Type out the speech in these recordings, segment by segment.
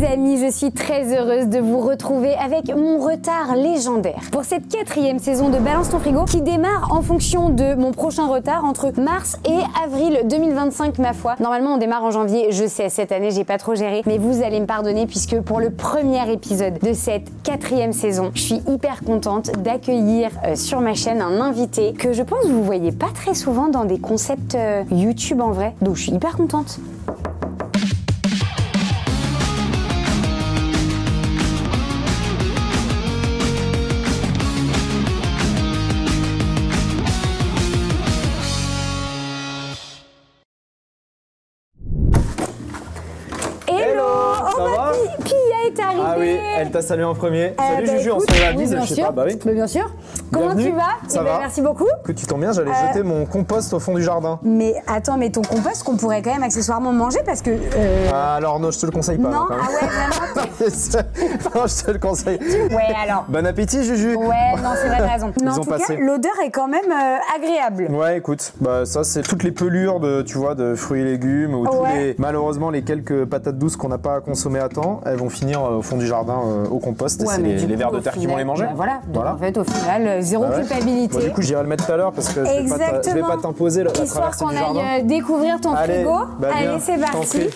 Les amis, je suis très heureuse de vous retrouver avec mon retard légendaire pour cette 4e saison de Balance ton frigo qui démarre en fonction de mon prochain retard entre mars et avril 2025 ma foi. Normalement on démarre en janvier, je sais cette année j'ai pas trop géré, mais vous allez me pardonner puisque pour le premier épisode de cette 4e saison, je suis hyper contente d'accueillir sur ma chaîne un invité que je pense que vous voyez pas très souvent dans des concepts YouTube en vrai, donc je suis hyper contente. Arrivé. Ah oui, elle t'a salué en premier. Salut Juju, on se fait la bise, je sais pas, bah oui. Mais bien sûr. Comment Bienvenue. tu vas? Ça va. Merci beaucoup. Écoute, tu tombes bien, j'allais jeter mon compost au fond du jardin. Mais attends, mais ton compost qu'on pourrait quand même accessoirement manger parce que... Alors non, je te le conseille pas. Non, quand même. ah ouais, vraiment. Non, je te le conseille. Ouais, alors. Bon appétit Juju. Ouais, non, c'est vrai, t'as raison. Mais en tout cas, l'odeur est quand même agréable. Ouais, écoute, bah ça c'est toutes les pelures de, tu vois, de fruits et légumes ou tous les, malheureusement les quelques patates douces qu'on n'a pas consommées à temps, elles vont finir au fond du jardin au compost et c'est les vers de terre qui vont les manger. Bah voilà, donc en fait au final, zéro culpabilité. Bon, du coup j'irai le mettre tout à l'heure parce que je vais pas t'imposer la traversée du jardin. Histoire qu'on aille découvrir ton frigo. Allez, c'est parti.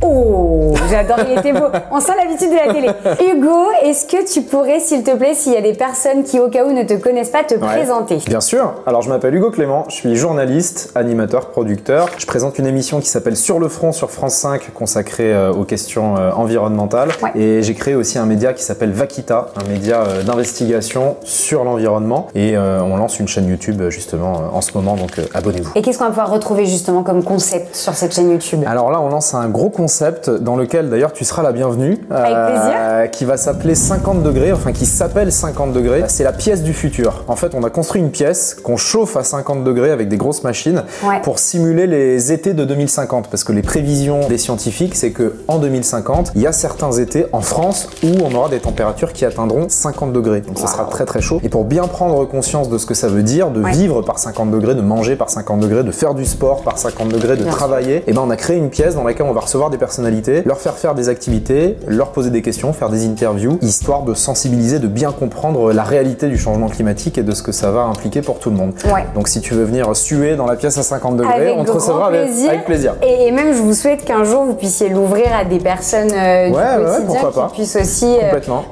Oh, j'adore, il était beau. On sent l'habitude de la télé. Hugo, est-ce que tu pourrais, s'il te plaît, s'il y a des personnes qui au cas où ne te connaissent pas, te présenter? Bien sûr. Alors, je m'appelle Hugo Clément, je suis journaliste, animateur, producteur. Je présente une émission qui s'appelle Sur le front sur France 5, consacrée aux questions environnementales. Et j'ai créé aussi un média qui s'appelle Vaquita, un média d'investigation sur l'environnement. Et on lance une chaîne YouTube justement en ce moment, donc abonnez-vous. Et qu'est-ce qu'on va pouvoir retrouver justement comme concept sur cette chaîne YouTube? Alors là, on lance un gros concept dans lequel d'ailleurs tu seras la bienvenue. Avec plaisir. Qui va s'appeler 50 degrés, enfin qui s'appelle 50 degrés. C'est la pièce du futur. En fait, on a construit une pièce qu'on chauffe à 50 degrés avec des grosses machines pour simuler les étés de 2050. Parce que les prévisions des scientifiques, c'est que en 2050, il y a certains étés en France où on aura des températures qui atteindront 50 degrés. Donc ça sera très très chaud. Et pour bien prendre conscience de ce que ça veut dire, de vivre par 50 degrés, de manger par 50 degrés, de faire du sport par 50 degrés, de travailler, et ben on a créé une pièce dans laquelle on va recevoir des personnalités, leur faire des activités, leur poser des questions, faire des interviews, histoire de sensibiliser, de bien comprendre la réalité du changement climatique et de ce que ça va impliquer pour tout le monde. Donc si tu veux venir suer dans la pièce à 50 degrés, on te recevra avec plaisir. Et même je vous souhaite qu'un jour vous puissiez l'ouvrir à des personnes du quotidien qui puissent aussi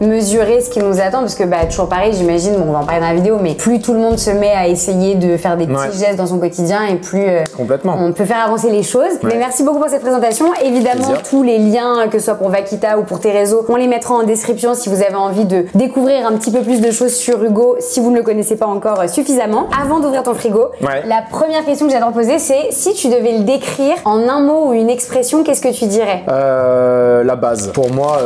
mesurer ce qui nous attend, parce que toujours pareil, j'imagine, bon, on va en parler dans la vidéo, mais plus tout le monde se met à essayer de faire des petits gestes dans son quotidien et plus on peut faire avancer les choses. Mais merci beaucoup pour cette présentation. Évidemment, tous les liens, que ce soit pour Vaquita ou pour tes réseaux, on les mettra en description si vous avez envie de découvrir un petit peu plus de choses sur Hugo, si vous ne le connaissez pas encore suffisamment. Avant d'ouvrir ton frigo, la première question que j'adore poser, c'est si tu devais le décrire en un mot ou une expression, qu'est-ce que tu dirais? La base. Pour moi,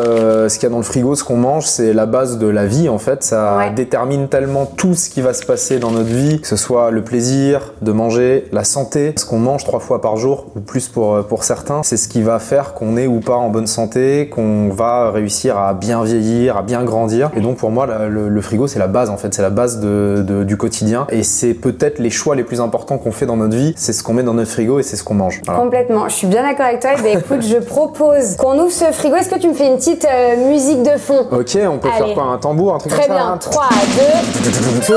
ce qu'il y a dans le frigo, ce qu'on mange, c'est la base de la vie en fait. Ça détermine tellement tout ce qui va se passer dans notre vie, que ce soit le plaisir de manger, la santé, ce qu'on mange 3 fois par jour ou plus pour certains, c'est ce qui va faire qu'on est ou pas en bonne santé, qu'on va réussir à bien vieillir, à bien grandir. Et donc pour moi, le frigo, c'est la base en fait, c'est la base du quotidien. Et c'est peut-être les choix les plus importants qu'on fait dans notre vie, c'est ce qu'on met dans notre frigo et c'est ce qu'on mange. Voilà. Complètement, je suis bien d'accord avec toi. Et ben écoute, je propose qu'on ouvre ce frigo. Est-ce que tu me fais une petite musique de fond? Ok, on peut faire quoi? Un tambour, un truc comme ça? Très bien, 3, 2...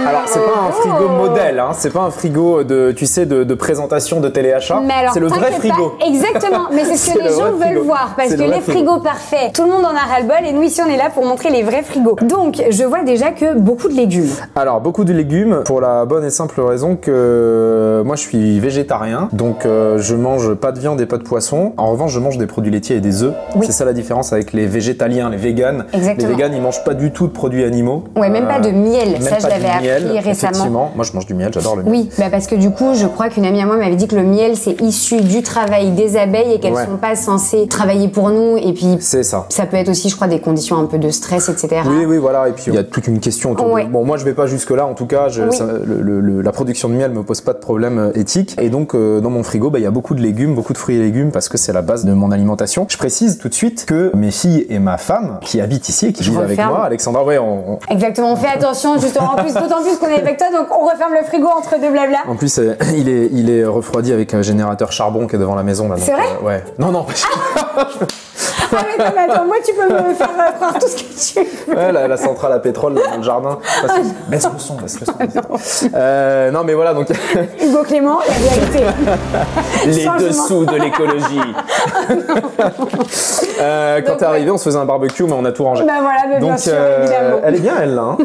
Alors c'est pas un frigo modèle, hein. C'est pas un frigo de présentation de téléachat. C'est le vrai frigo. Exactement, mais c'est ce que les gens veulent voir, parce que les frigos parfaits, tout le monde en a ras-le-bol, et nous ici on est là pour montrer les vrais frigos. Donc je vois déjà que beaucoup de légumes. Alors beaucoup de légumes pour la bonne et simple raison que moi je suis végétarien, donc je mange pas de viande et pas de poisson. En revanche je mange des produits laitiers et des œufs. C'est ça la différence avec les végétaliens, les véganes. Les véganes ils mangent pas du tout de produits animaux. Ouais, même pas de miel, ça je l'avais appris récemment. Effectivement, moi je mange du miel, j'adore le miel. Oui, parce que du coup je crois qu'une amie à moi m'avait dit que le miel c'est issu du travail des abeilles et qu'elles sont pas censées travailler pour nous, et puis ça peut être aussi je crois des conditions un peu de stress, etc. Oui voilà, et puis il y a toute une question autour de... Bon moi je vais pas jusque là en tout cas, la production de miel me pose pas de problème éthique, et donc dans mon frigo il y a beaucoup de légumes, beaucoup de fruits et légumes parce que c'est la base de mon alimentation. Je précise tout de suite que mes filles et ma femme qui habitent ici et qui vivent avec moi, Alexandra, exactement, on fait attention justement, d'autant plus qu'on est avec toi, donc on referme le frigo entre deux blabla. En plus il est refroidi avec un générateur charbon qui est devant la maison là. C'est vrai? Ouais. Non, pas Ah mais attends, moi tu peux me faire croire tout ce que tu veux. Ouais, la centrale à pétrole dans le jardin. Baisse le son. Non mais voilà donc. Hugo Clément, la vérité. Les dessous de l'écologie. Quand t'es arrivé, on se faisait un barbecue, mais on a tout rangé. Bah voilà, mais donc, bien sûr, évidemment. Elle est bien, elle là. Hein.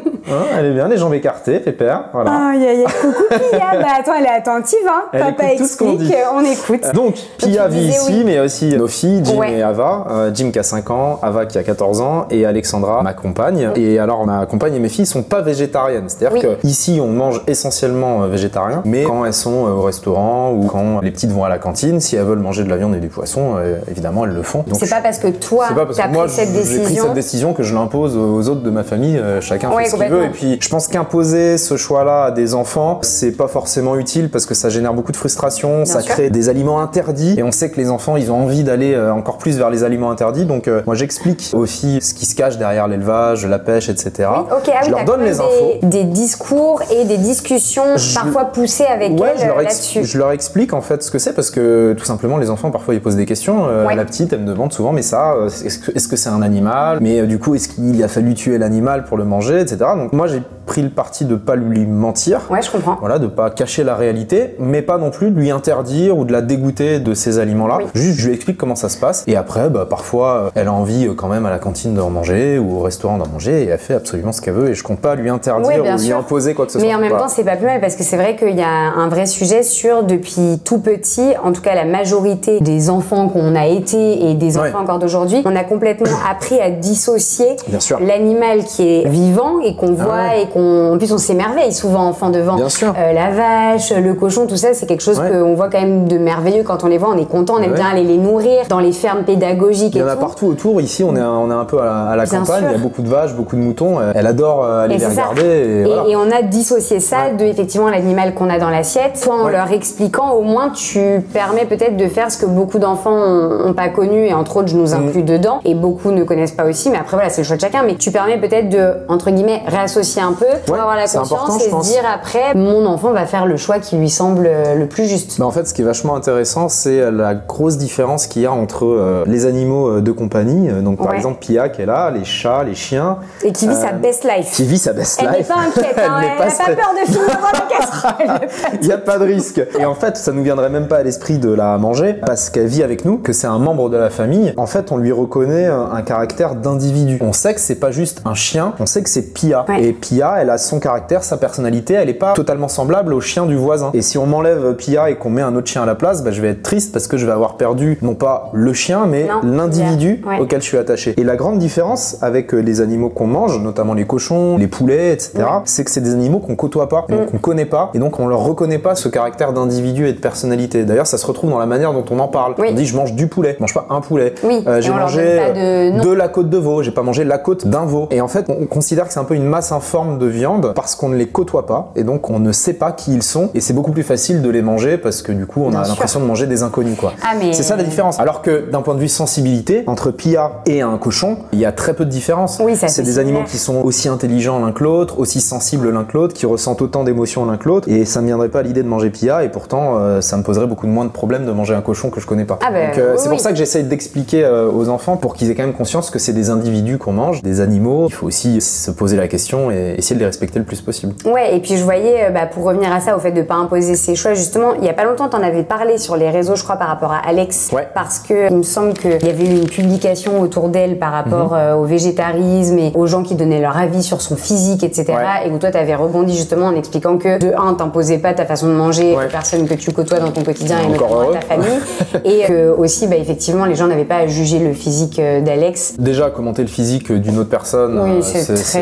Elle est bien, les jambes écartées, pépère. Voilà. Coucou Pia. Bah attends, elle est attentive, hein. Elle Papa explique, on écoute. Donc Pia vit ici, mais aussi nos filles, Jim ouais. et Ava. Jim qui a 5 ans, Ava qui a 14 ans, et Alexandra, ma compagne. Et alors, ma compagne et mes filles sont pas végétariennes. C'est-à-dire que ici, on mange essentiellement végétarien, mais quand elles sont au restaurant ou quand les petites vont à la cantine, si elles veulent manger de la viande et du poisson, évidemment, elles le font. C'est pas parce que toi, t'as pris cette décision. J'ai pris cette décision que je l'impose aux autres de ma famille. Chacun fait ce qu'il veut. Et puis, je pense qu'imposer ce choix-là à des enfants, c'est pas forcément utile parce que ça génère beaucoup de frustration, ça crée des aliments interdits. Et on sait que les enfants, ils ont envie d'aller encore plus vers les aliments interdits. Donc, moi, j'explique aux filles ce qui se cache derrière l'élevage, la pêche, etc. Oui, je leur donne les infos. Des discours et des discussions parfois poussées avec elles là-dessus. Je leur explique en fait ce que c'est parce que tout simplement, les enfants, parfois, ils posent des questions. La petite, elle me demande souvent, mais ça, est-ce que c'est un animal? Mais du coup, est-ce qu'il a fallu tuer l'animal pour le manger, etc. Donc, moi, j'ai pris le parti de pas lui mentir. Ouais, je comprends. Voilà, de pas cacher la réalité, mais pas non plus de lui interdire ou de la dégoûter de ces aliments-là. Oui. Juste, je lui explique comment ça se passe. Et après, parfois, elle a envie quand même à la cantine d'en manger ou au restaurant d'en manger et elle fait absolument ce qu'elle veut et je compte pas lui interdire ou lui imposer quoi que ce soit. Mais en même temps, c'est pas plus mal parce que c'est vrai qu'il y a un vrai sujet sur depuis tout petit, en tout cas la majorité des enfants qu'on a été et des enfants encore d'aujourd'hui, on a complètement appris à dissocier l'animal qui est vivant et qu'on voit et en plus on s'émerveille souvent enfant devant. Bien sûr. La vache, le cochon, tout ça, c'est quelque chose qu'on voit quand même de merveilleux quand on les voit, on est content, on aime bien aller les nourrir dans les fermes pédagogiques. Il y en a partout autour. Ici, on est un peu à la campagne. Il y a beaucoup de vaches, beaucoup de moutons. Elle adore aller les regarder. Et on a dissocié ça de effectivement l'animal qu'on a dans l'assiette. Toi, en leur expliquant, au moins, tu permets peut-être de faire ce que beaucoup d'enfants n'ont pas connu et entre autres, je nous inclus dedans. Et beaucoup ne connaissent pas aussi. Mais après, voilà, c'est le choix de chacun. Mais tu permets peut-être de, entre guillemets, réassocier un peu pour avoir la conscience et se dire après, mon enfant va faire le choix qui lui semble le plus juste. En fait, ce qui est vachement intéressant, c'est la grosse différence qu'il y a entre les animaux de compagnie. Donc, par exemple, Pia qui est là, les chats, les chiens. Et qui vit sa best life. Qui vit sa best life. Elle n'est pas inquiète, elle n'a pas peur de finir dans la casserole. Il n'y a pas de risque. Et en fait, ça nous viendrait même pas à l'esprit de la manger parce qu'elle vit avec nous, que c'est un membre de la famille. En fait, on lui reconnaît un caractère d'individu. On sait que c'est pas juste un chien, on sait que c'est Pia. Et Pia, elle a son caractère, sa personnalité, elle est pas totalement semblable au chien du voisin. Et si on m'enlève Pia et qu'on met un autre chien à la place, je vais être triste parce que je vais avoir perdu non pas le chien, mais l'individu auquel je suis attaché. Et la grande différence avec les animaux qu'on mange, notamment les cochons, les poulets, etc., c'est que c'est des animaux qu'on côtoie pas, donc on connaît pas, et donc on leur reconnaît pas ce caractère d'individu et de personnalité. D'ailleurs, ça se retrouve dans la manière dont on en parle. On dit je mange du poulet, je mange pas un poulet. J'ai mangé de la côte de veau, j'ai pas mangé la côte d'un veau. Et en fait, on considère que c'est un peu une masse informe de viande parce qu'on ne les côtoie pas, et donc on ne sait pas qui ils sont, et c'est beaucoup plus facile de les manger parce que du coup, on a l'impression de manger des inconnus, quoi. C'est ça la différence. Alors que d'un point de vue sensibilité, entre Pia et un cochon, il y a très peu de différence. C'est des animaux qui sont aussi intelligents l'un que l'autre, aussi sensibles l'un que l'autre, qui ressentent autant d'émotions l'un que l'autre, et ça me viendrait pas à l'idée de manger Pia, et pourtant ça me poserait beaucoup moins de problèmes de manger un cochon que je connais pas. Donc c'est pour ça que j'essaye d'expliquer aux enfants pour qu'ils aient quand même conscience que c'est des individus qu'on mange, des animaux. Il faut aussi se poser la question et essayer de les respecter le plus possible. Ouais, et puis je voyais, pour revenir à ça, au fait de pas imposer ses choix, justement, il y a pas longtemps, t'en avais parlé sur les réseaux, je crois, par rapport à Alex, parce que il me semble qu'il y avait eu une publication autour d'elle par rapport au végétarisme et aux gens qui donnaient leur avis sur son physique, etc. Et où toi, t'avais rebondi justement en expliquant que de un, t'imposais pas ta façon de manger aux personnes que tu côtoies dans ton quotidien et notamment à ta famille, et que aussi, effectivement, les gens n'avaient pas à juger le physique d'Alex. Déjà, commenter le physique d'une autre personne,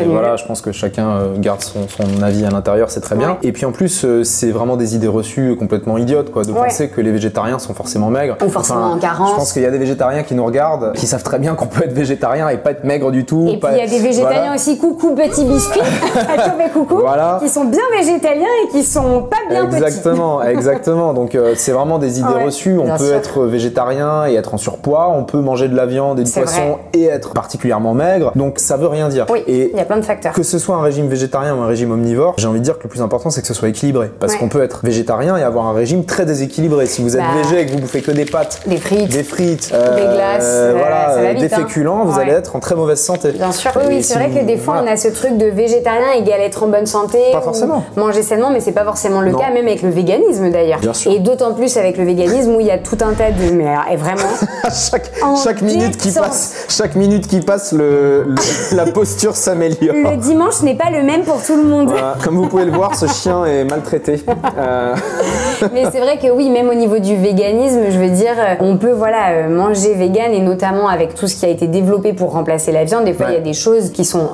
voilà, je pense que chacun garde son avis à l'intérieur, c'est très bien. Et puis en plus, c'est vraiment des idées reçues complètement idiotes, quoi, de penser que les végétariens sont forcément maigres. Ou forcément en carence. Je pense qu'il y a des végétariens qui nous regardent, qui savent très bien qu'on peut être végétarien et pas être maigre du tout. Et puis il y a des végétariens aussi, coucou petit biscuit, coucou, qui sont bien végétaliens et qui sont pas bien petits. Exactement. Donc c'est vraiment des idées reçues. On peut être végétarien et être en surpoids, on peut manger de la viande et du poisson et être particulièrement maigre. Donc ça veut rien dire. Et il y a plein de facteurs. Que ce soit un régime végétarien ou un régime omnivore, j'ai envie de dire que le plus important c'est que ce soit équilibré. Parce qu'on peut être végétarien et avoir un régime très déséquilibré. Si vous êtes végé et que vous bouffez que des pâtes, des frites, des glaces, voilà, des féculents, vous allez être en très mauvaise santé. Bien sûr. Oui, c'est vrai que des fois on a ce truc de végétarien égale être en bonne santé. Pas forcément. Manger sainement, mais c'est pas forcément le cas, même avec le véganisme d'ailleurs. Et d'autant plus avec le véganisme où il y a tout un tas de. Mais alors, et vraiment. chaque minute qui passe, la posture s'améliore. Le dimanche n'est pas le même pour tout le monde. Voilà. Comme vous pouvez le voir, ce chien est maltraité. Mais c'est vrai que oui, même au niveau du véganisme, je veux dire, on peut manger vegan et notamment avec tout ce qui a été développé pour remplacer la viande. Des fois, il y a des choses qui sont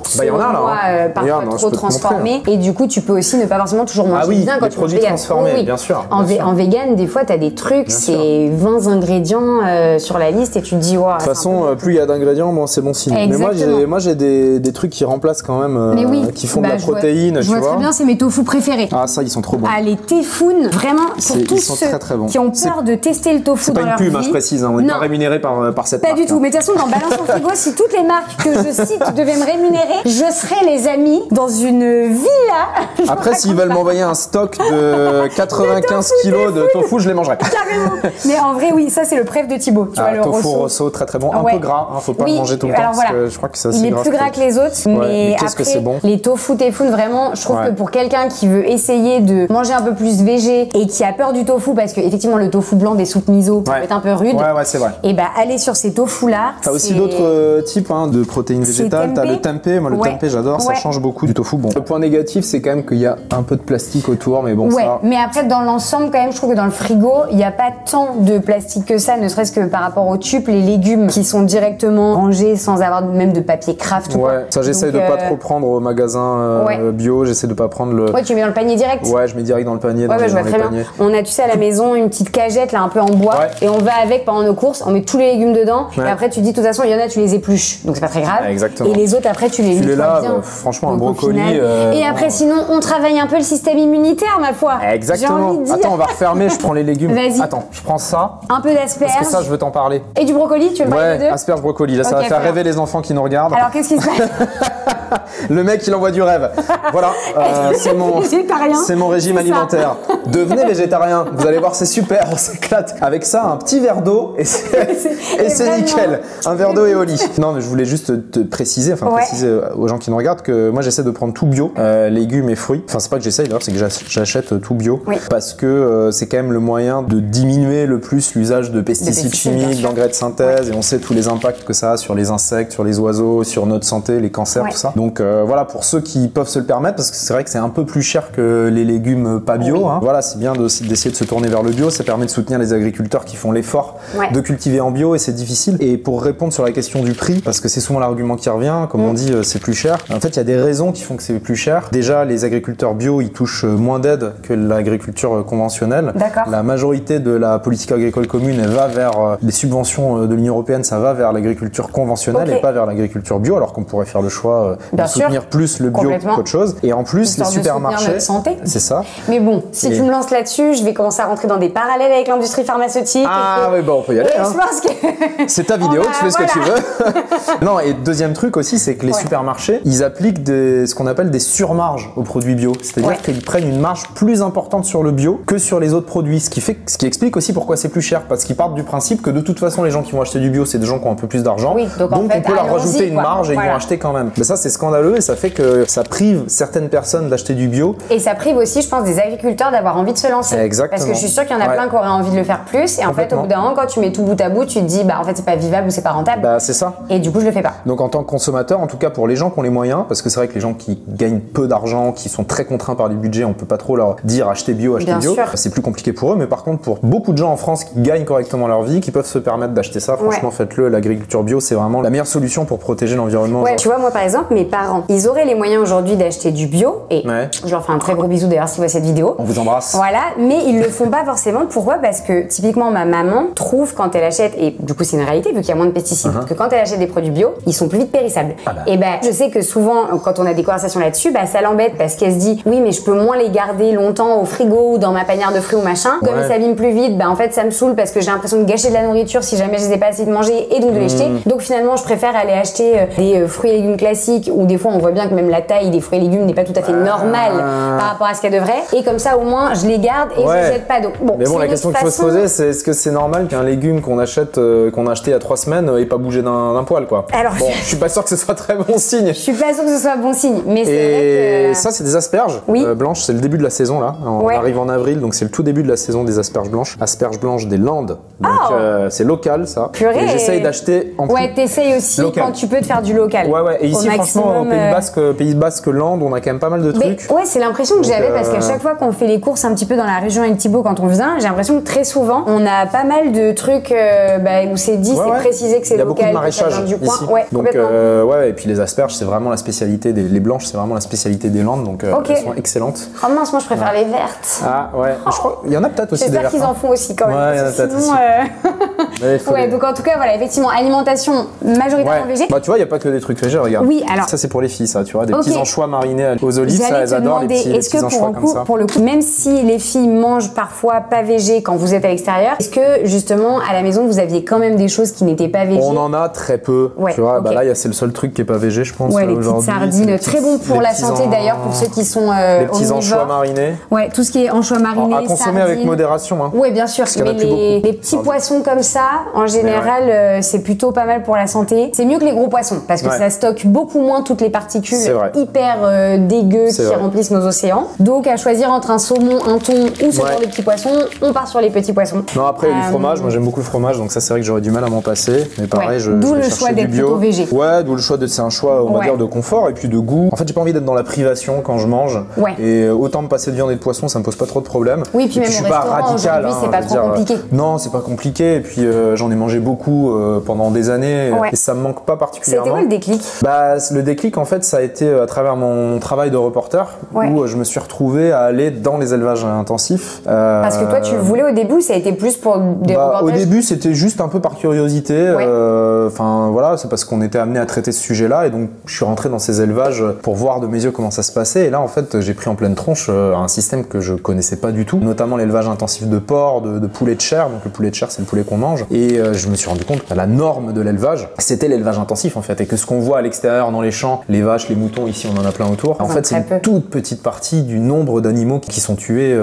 parfois trop transformées. Et du coup, tu peux aussi ne pas forcément toujours manger bien quand tu manges vegan. Transformés, bien sûr. En vegan, des fois, tu as des trucs, c'est 20 ingrédients sur la liste et tu te dis, de toute façon, plus il y a d'ingrédients, c'est bon signe. Exactement. Mais moi, j'ai des trucs qui remplacent quand même, qui font de la protéine. Je vois très bien, c'est mes tofu préférés. Ah, ça, ils sont trop bons. Ah, les Tefun, vraiment, pour tous ceux qui ont peur de tester le tofu dans leur vie. C'est pas une pub, je précise, on n'est pas rémunéré par cette marque. Pas du tout, mais de toute façon, dans Balance ton frigo, si toutes les marques que je cite devaient me rémunérer, je serais, les amis, dans une villa. Après, s'ils veulent m'envoyer un stock de 95 kilos de tofu, je les mangerai. Carrément. Mais en vrai, oui, ça, c'est le préf de Thibaut. Tu vois, le tofu rosso, très très bon. Un peu gras, faut pas le manger tout le temps parce que je crois que c'est assez gras. Il est plus gras que les autres, mais qu'est-ce que c'est bon. Les tofu Tefun, vraiment, je trouve que pour quelqu'un qui veut essayer de manger un peu plus végé et qui a peur du tofu, parce que effectivement le tofu blanc des soupes miso peut être un peu rude. Ouais, c'est vrai. Et aller sur ces tofu là. T'as aussi d'autres types de protéines végétales. T'as le tempeh. Moi, le tempeh, j'adore. Ça change beaucoup du tofu. Bon, le point négatif, c'est quand même qu'il y a un peu de plastique autour, mais bon, ça. Mais après, dans l'ensemble, quand même, je trouve que dans le frigo, il n'y a pas tant de plastique que ça, ne serait-ce que par rapport aux tubes, les légumes qui sont directement rangés sans avoir même de papier craft. Ça, j'essaye de pas trop prendre au magasin bio. J'essaie de pas prendre le. Tu mets dans le panier direct. Je mets direct dans le panier. Je vois très bien. On a, tu sais, à la maison, une petite cagette là, un peu en bois, et on va avec pendant nos courses, on met tous les légumes dedans, et après tu dis de toute façon, il y en a, tu les épluches, donc c'est pas très grave. Exactement. Et les autres, après, tu les laves bien. Franchement, un brocoli. Et après, sinon, on travaille un peu le système immunitaire, ma foi. Exactement. Envie de dire. Attends, on va refermer. Je prends les légumes. Vas-y. Attends, je prends ça. Un peu d'asperges. Parce que ça, je veux t'en parler. Et du brocoli, tu veux parler de deux? Asperges, brocoli. Là, ça va faire rêver les enfants qui nous regardent. Alors, qu'est-ce qui se passe? Le mec, il envoie du rêve. Voilà, c'est mon régime alimentaire. Devenez végétarien. Vous allez voir, c'est super, on s'éclate. Avec ça, un petit verre d'eau et c'est nickel. Un verre d'eau et au lit. Non, mais je voulais juste te préciser, préciser aux gens qui nous regardent que moi, j'essaie de prendre tout bio, légumes et fruits. Enfin, c'est pas que j'essaye d'ailleurs, c'est que j'achète tout bio. Parce que c'est quand même le moyen de diminuer le plus l'usage de pesticides chimiques, d'engrais de synthèse. Et on sait tous les impacts que ça a sur les insectes, sur les oiseaux, sur notre santé, les cancers, tout ça. Donc voilà, pour ceux qui peuvent se le permettre, parce que c'est vrai que c'est un peu plus cher que les légumes pas bio. Voilà, c'est bien d'essayer de se tourner vers le bio. Ça permet de soutenir les agriculteurs qui font l'effort de cultiver en bio, et c'est difficile. Et pour répondre sur la question du prix, parce que c'est souvent l'argument qui revient, comme on dit, c'est plus cher. En fait, il y a des raisons qui font que c'est plus cher. Déjà, les agriculteurs bio, ils touchent moins d'aide que l'agriculture conventionnelle. La majorité de la politique agricole commune, elle va vers les subventions de l'Union européenne, ça va vers l'agriculture conventionnelle et pas vers l'agriculture bio, alors qu'on pourrait faire le choix de soutenir plus le bio qu'autre chose. Et en plus, les supermarchés, c'est ça. Mais bon, si tu me lances là-dessus, je vais commencer à rentrer dans des parallèles avec l'industrie pharmaceutique. Ah oui, bon, on peut y aller. Je pense que c'est ta vidéo, tu fais ce que tu veux. Non, et deuxième truc aussi, c'est que les supermarchés, ils appliquent ce qu'on appelle des surmarges aux produits bio. C'est-à-dire qu'ils prennent une marge plus importante sur le bio que sur les autres produits. Ce qui explique aussi pourquoi c'est plus cher. Parce qu'ils partent du principe que de toute façon, les gens qui vont acheter du bio, c'est des gens qui ont un peu plus d'argent. Donc en fait, on peut leur rajouter une marge et ils vont acheter quand même. Mais ça, c'est scandaleux et ça fait que ça prive certaines personnes d'acheter du bio. Et ça prive aussi, je pense, des agriculteurs d'avoir envie de se lancer. Exactement. Parce que je suis sûre qu'il y en a plein qui auraient envie de le faire plus. Et en fait, au bout d'un moment, quand tu mets tout bout à bout, tu te dis, en fait, c'est pas vivable ou c'est pas rentable. C'est ça. Et du coup, je le fais pas. Donc en tant que consommateur, en tout cas pour les gens qui ont les moyens, parce que c'est vrai que les gens qui gagnent peu d'argent, qui sont très contraints par les budgets, on peut pas trop leur dire achetez bio, c'est plus compliqué pour eux. Mais par contre, pour beaucoup de gens en France qui gagnent correctement leur vie, qui peuvent se permettre d'acheter ça, franchement, faites-le. L'agriculture bio, c'est vraiment la meilleure solution pour protéger l'environnement. Tu vois, moi par exemple, mes parents, ils auraient les moyens aujourd'hui d'acheter du bio et je leur fais un très gros bisou d'ailleurs s'ils voient cette vidéo. On vous embrasse. Voilà, mais ils le font pas forcément. Pourquoi? Parce que typiquement ma maman trouve quand elle achète, et du coup c'est une réalité vu qu'il y a moins de pesticides. Parce que quand elle achète des produits bio, ils sont plus vite périssables. Et ben, je sais que souvent, quand on a des conversations là-dessus, bah, ça l'embête parce qu'elle se dit, oui, mais je peux moins les garder longtemps au frigo ou dans ma panière de fruits ou machin. Comme ils s'abîment plus vite, bah, en fait, ça me saoule parce que j'ai l'impression de gâcher de la nourriture si jamais je les ai pas assez de manger et donc de les jeter. Donc finalement, je préfère aller acheter des fruits et légumes classiques où des fois, on voit bien que même la taille des fruits et légumes n'est pas tout à fait normale par rapport à ce qu'elle devrait. Et comme ça, au moins, je les garde et je les jette pas. Donc, bon, mais bon, la question qu'il faut se poser, c'est est-ce que c'est normal qu'un légume qu'on achète, qu'on a acheté il y a 3 semaines, ait pas bougé d'un poil, quoi. Alors, bon, je suis pas sûr que ce soit très bon signe. Je suis pas sûr que ce soit bon signe, mais c'est vrai que... ça, c'est des asperges blanches. C'est le début de la saison là. On arrive en avril, donc c'est le tout début de la saison des asperges blanches. Asperges blanches des Landes. Donc c'est local, ça. Purée. Et j'essaye d'acheter en ouais, t'essayes aussi local. Quand tu peux te faire du local. Ouais. Et ici, franchement, au Pays Basque, Landes, on a quand même pas mal de trucs. Ouais, c'est l'impression que j'avais parce qu'à chaque fois qu'on fait les courses un petit peu dans la région El Thibaut quand on vient, j'ai l'impression que très souvent, on a pas mal de trucs où c'est dit, c'est précisé que c'est local. Il y a beaucoup de maraîchage du coin. ici. Ouais, donc et puis les asperges, c'est vraiment la spécialité les blanches, c'est vraiment la spécialité des Landes, donc elles sont excellentes. Oh mince, moi je préfère les vertes. Ah ouais, je crois il y en a peut-être aussi des vertes. J'espère qu'ils en font aussi quand même. Ouais, il y en a peut-être aussi. Ouais, donc en tout cas voilà, effectivement, alimentation majoritairement végé. Bah tu vois, il y a pas que des trucs végés, regarde. Oui, alors ça c'est pour les filles, ça, tu vois, des petits anchois marinés aux olives, ça elles adorent les petits anchois comme ça. Pour le coup, même si les filles mangent parfois pas végé quand vous êtes à l'extérieur, est-ce que justement à la maison vous aviez quand même des choses qui n'étaient pas végé? On en a très peu, tu vois. Bah là, c'est le seul truc qui est pas végé, je pense. Ouais, les petites sardines, très bon pour la santé d'ailleurs pour ceux qui sont les petits anchois marinés. Ouais, tout ce qui est anchois marinés, à consommer avec modération. Hein. Ouais, bien sûr. Mais les petits poissons comme ça, en général, c'est plutôt pas mal pour la santé. C'est mieux que les gros poissons parce que ça stocke beaucoup moins toutes les particules hyper dégueu qui remplissent nos océans. Donc à choisir entre un saumon, un thon ou ce genre de petits poissons, on part sur les petits poissons. Non, après il y a du fromage, moi j'aime beaucoup le fromage, donc ça c'est vrai que j'aurais du mal à m'en passer, mais pareil, d'où le choix d'être plutôt végé. Ouais, d'où le choix c'est un choix, on va dire, de confort et puis de goût. En fait, j'ai pas envie d'être dans la privation quand je mange. Et autant me passer de viande et de poisson, ça me pose pas trop de problèmes. Oui, puis même je suis pas radical, c'est pas trop compliqué. Non, c'est pas compliqué. Et puis j'en ai mangé beaucoup pendant des années et ça me manque pas particulièrement. C'était quoi le déclic? Bah, le déclic en fait, ça a été à travers mon travail de reporter où je me suis retrouvé à aller dans les élevages intensifs. Parce que toi, tu le voulais au début, ça a été plus pour des reportages? Au début, c'était juste un peu par curiosité. Enfin voilà, c'est parce qu'on était amené à traiter ce sujet-là et donc je suis rentré dans ces élevages pour voir de mes yeux comment ça se passait. Et là, en fait, j'ai pris en pleine tronche un système que je connaissais pas du tout, notamment l'élevage intensif de porc, de poulet de chair. Donc le poulet de chair, c'est le poulet qu'on mange. Et je me suis rendu compte que la norme de l'élevage, c'était l'élevage intensif en fait, et que ce qu'on voit à l'extérieur dans les champs, les vaches, les moutons, ici on en a plein autour. En fait, c'est une toute petite partie du nombre d'animaux qui sont tués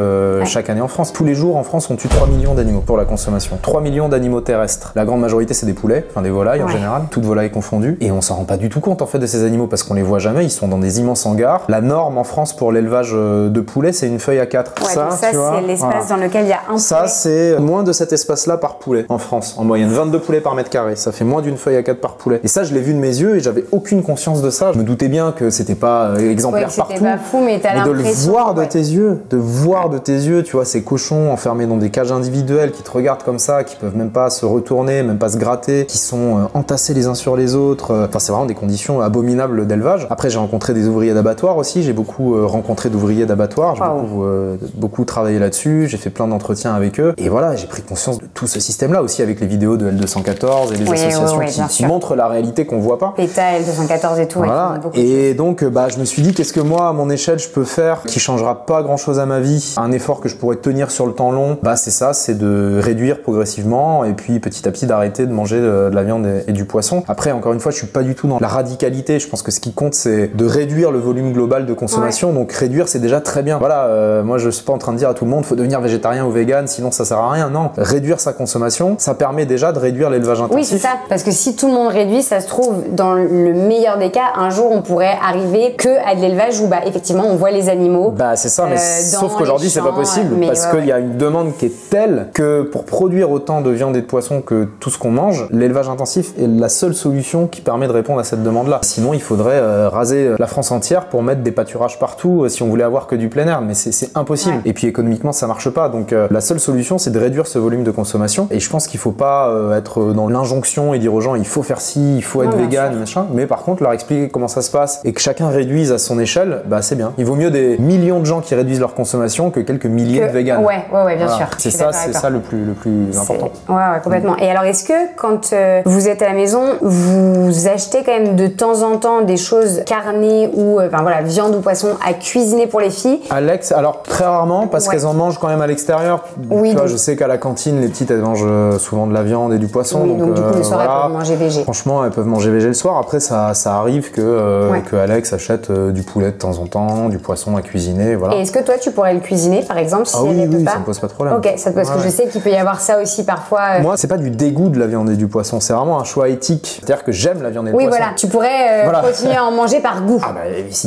chaque année en France. Tous les jours en France, on tue 3 millions d'animaux pour la consommation. 3 millions d'animaux terrestres. La grande majorité, c'est des poulets, enfin des volailles en général, toutes volailles confondues. Et on s'en rend pas du tout compte en fait de ces animaux parce qu'on les voit jamais. Ils sont dans des immenses hangars. La norme en France pour l'élevage de poulets, c'est une feuille à 4. Ça c'est l'espace dans lequel il y a un poulet. Ça, c'est moins de cet espace-là par poulet en France. En moyenne, 22 poulets par mètre carré. Ça fait moins d'une feuille à 4 par poulet. Et ça, je l'ai vu de mes yeux et j'avais aucune conscience de ça. Je me doutais bien que c'était pas exemplaire partout. Pas fou, mais de le voir de tes yeux, tu vois, ces cochons enfermés dans des cages individuelles qui te regardent comme ça, qui peuvent même pas se retourner, même pas se gratter, qui sont entassés les uns sur les autres. Enfin, c'est vraiment des conditions abominables d'élevage. Après, j'ai rencontré des ouvriers d'abattoirs aussi. J'ai beaucoup rencontré d'ouvriers d'abattoirs. J'ai beaucoup travaillé là-dessus. J'ai fait plein d'entretiens avec eux. Et voilà, j'ai pris conscience de tout ce système-là aussi avec les vidéos de L214 et les associations qui montrent la réalité qu'on voit pas. PETA, L214 et tout. Voilà. Et donc, je me suis dit, qu'est-ce que moi, à mon échelle, je peux faire qui changera pas grand-chose à ma vie, un effort que je pourrais tenir sur le temps long. C'est ça, c'est de réduire progressivement et puis petit à petit d'arrêter de manger de la viande et du poisson. Après, encore une fois, je suis pas du tout dans la radicalité. Je pense que ce qui compte, c'est de réduire le volume global de consommation. Donc réduire, c'est déjà très bien. Voilà, moi je suis pas en train de dire à tout le monde faut devenir végétarien ou vegan, sinon ça sert à rien. Non, réduire sa consommation, ça permet déjà de réduire l'élevage intensif. Oui, c'est ça. Parce que si tout le monde réduit, ça se trouve dans le meilleur des cas, un jour on pourrait arriver que à de l'élevage où effectivement on voit les animaux. C'est ça, mais sauf qu'aujourd'hui c'est pas possible parce qu'il y a une demande qui est telle que pour produire autant de viande et de poisson que tout ce qu'on mange, l'élevage intensif est la seule solution qui permet de répondre à cette demande-là. Sinon, il faudrait raser la France entière pour mettre des pâturages partout si on voulait avoir que du plein air, mais c'est impossible. Et puis économiquement, ça marche pas. Donc la seule solution, c'est de réduire ce volume de consommation. Et je pense qu'il faut pas être dans l'injonction et dire aux gens il faut faire ci, il faut être vegan, machin. Mais par contre, leur expliquer comment ça se passe et que chacun réduise à son échelle, c'est bien. Il vaut mieux des millions de gens qui réduisent leur consommation que quelques milliers de véganes. Ouais, bien sûr. C'est ça le plus important. Ouais, complètement. Et alors, est-ce que quand vous êtes à la maison, vous achetez quand même de temps en temps des choses carnées ou enfin voilà, viande ou poisson à cuisiner pour les filles? Alex, alors très rarement parce qu'elles en mangent quand même à l'extérieur. Oui, tu vois, je sais qu'à la cantine, les petites elles mangent souvent de la viande et du poisson. Oui, donc du coup le soir elles peuvent manger végé. Franchement, elles peuvent manger végé le soir. Après, ça arrive que Alex achète du poulet de temps en temps, du poisson à cuisiner. Voilà. Et est-ce que toi tu pourrais le cuisiner par exemple si oui, elle peut pas? ça me pose pas de problème. Ok, ça parce que je sais qu'il peut y avoir ça aussi parfois. Moi, c'est pas du dégoût de la viande et du poisson, c'est vraiment un choix éthique. C'est-à-dire que j'aime la viande et le poisson. Oui, voilà, tu pourrais continuer à en manger par goût. Ah bah,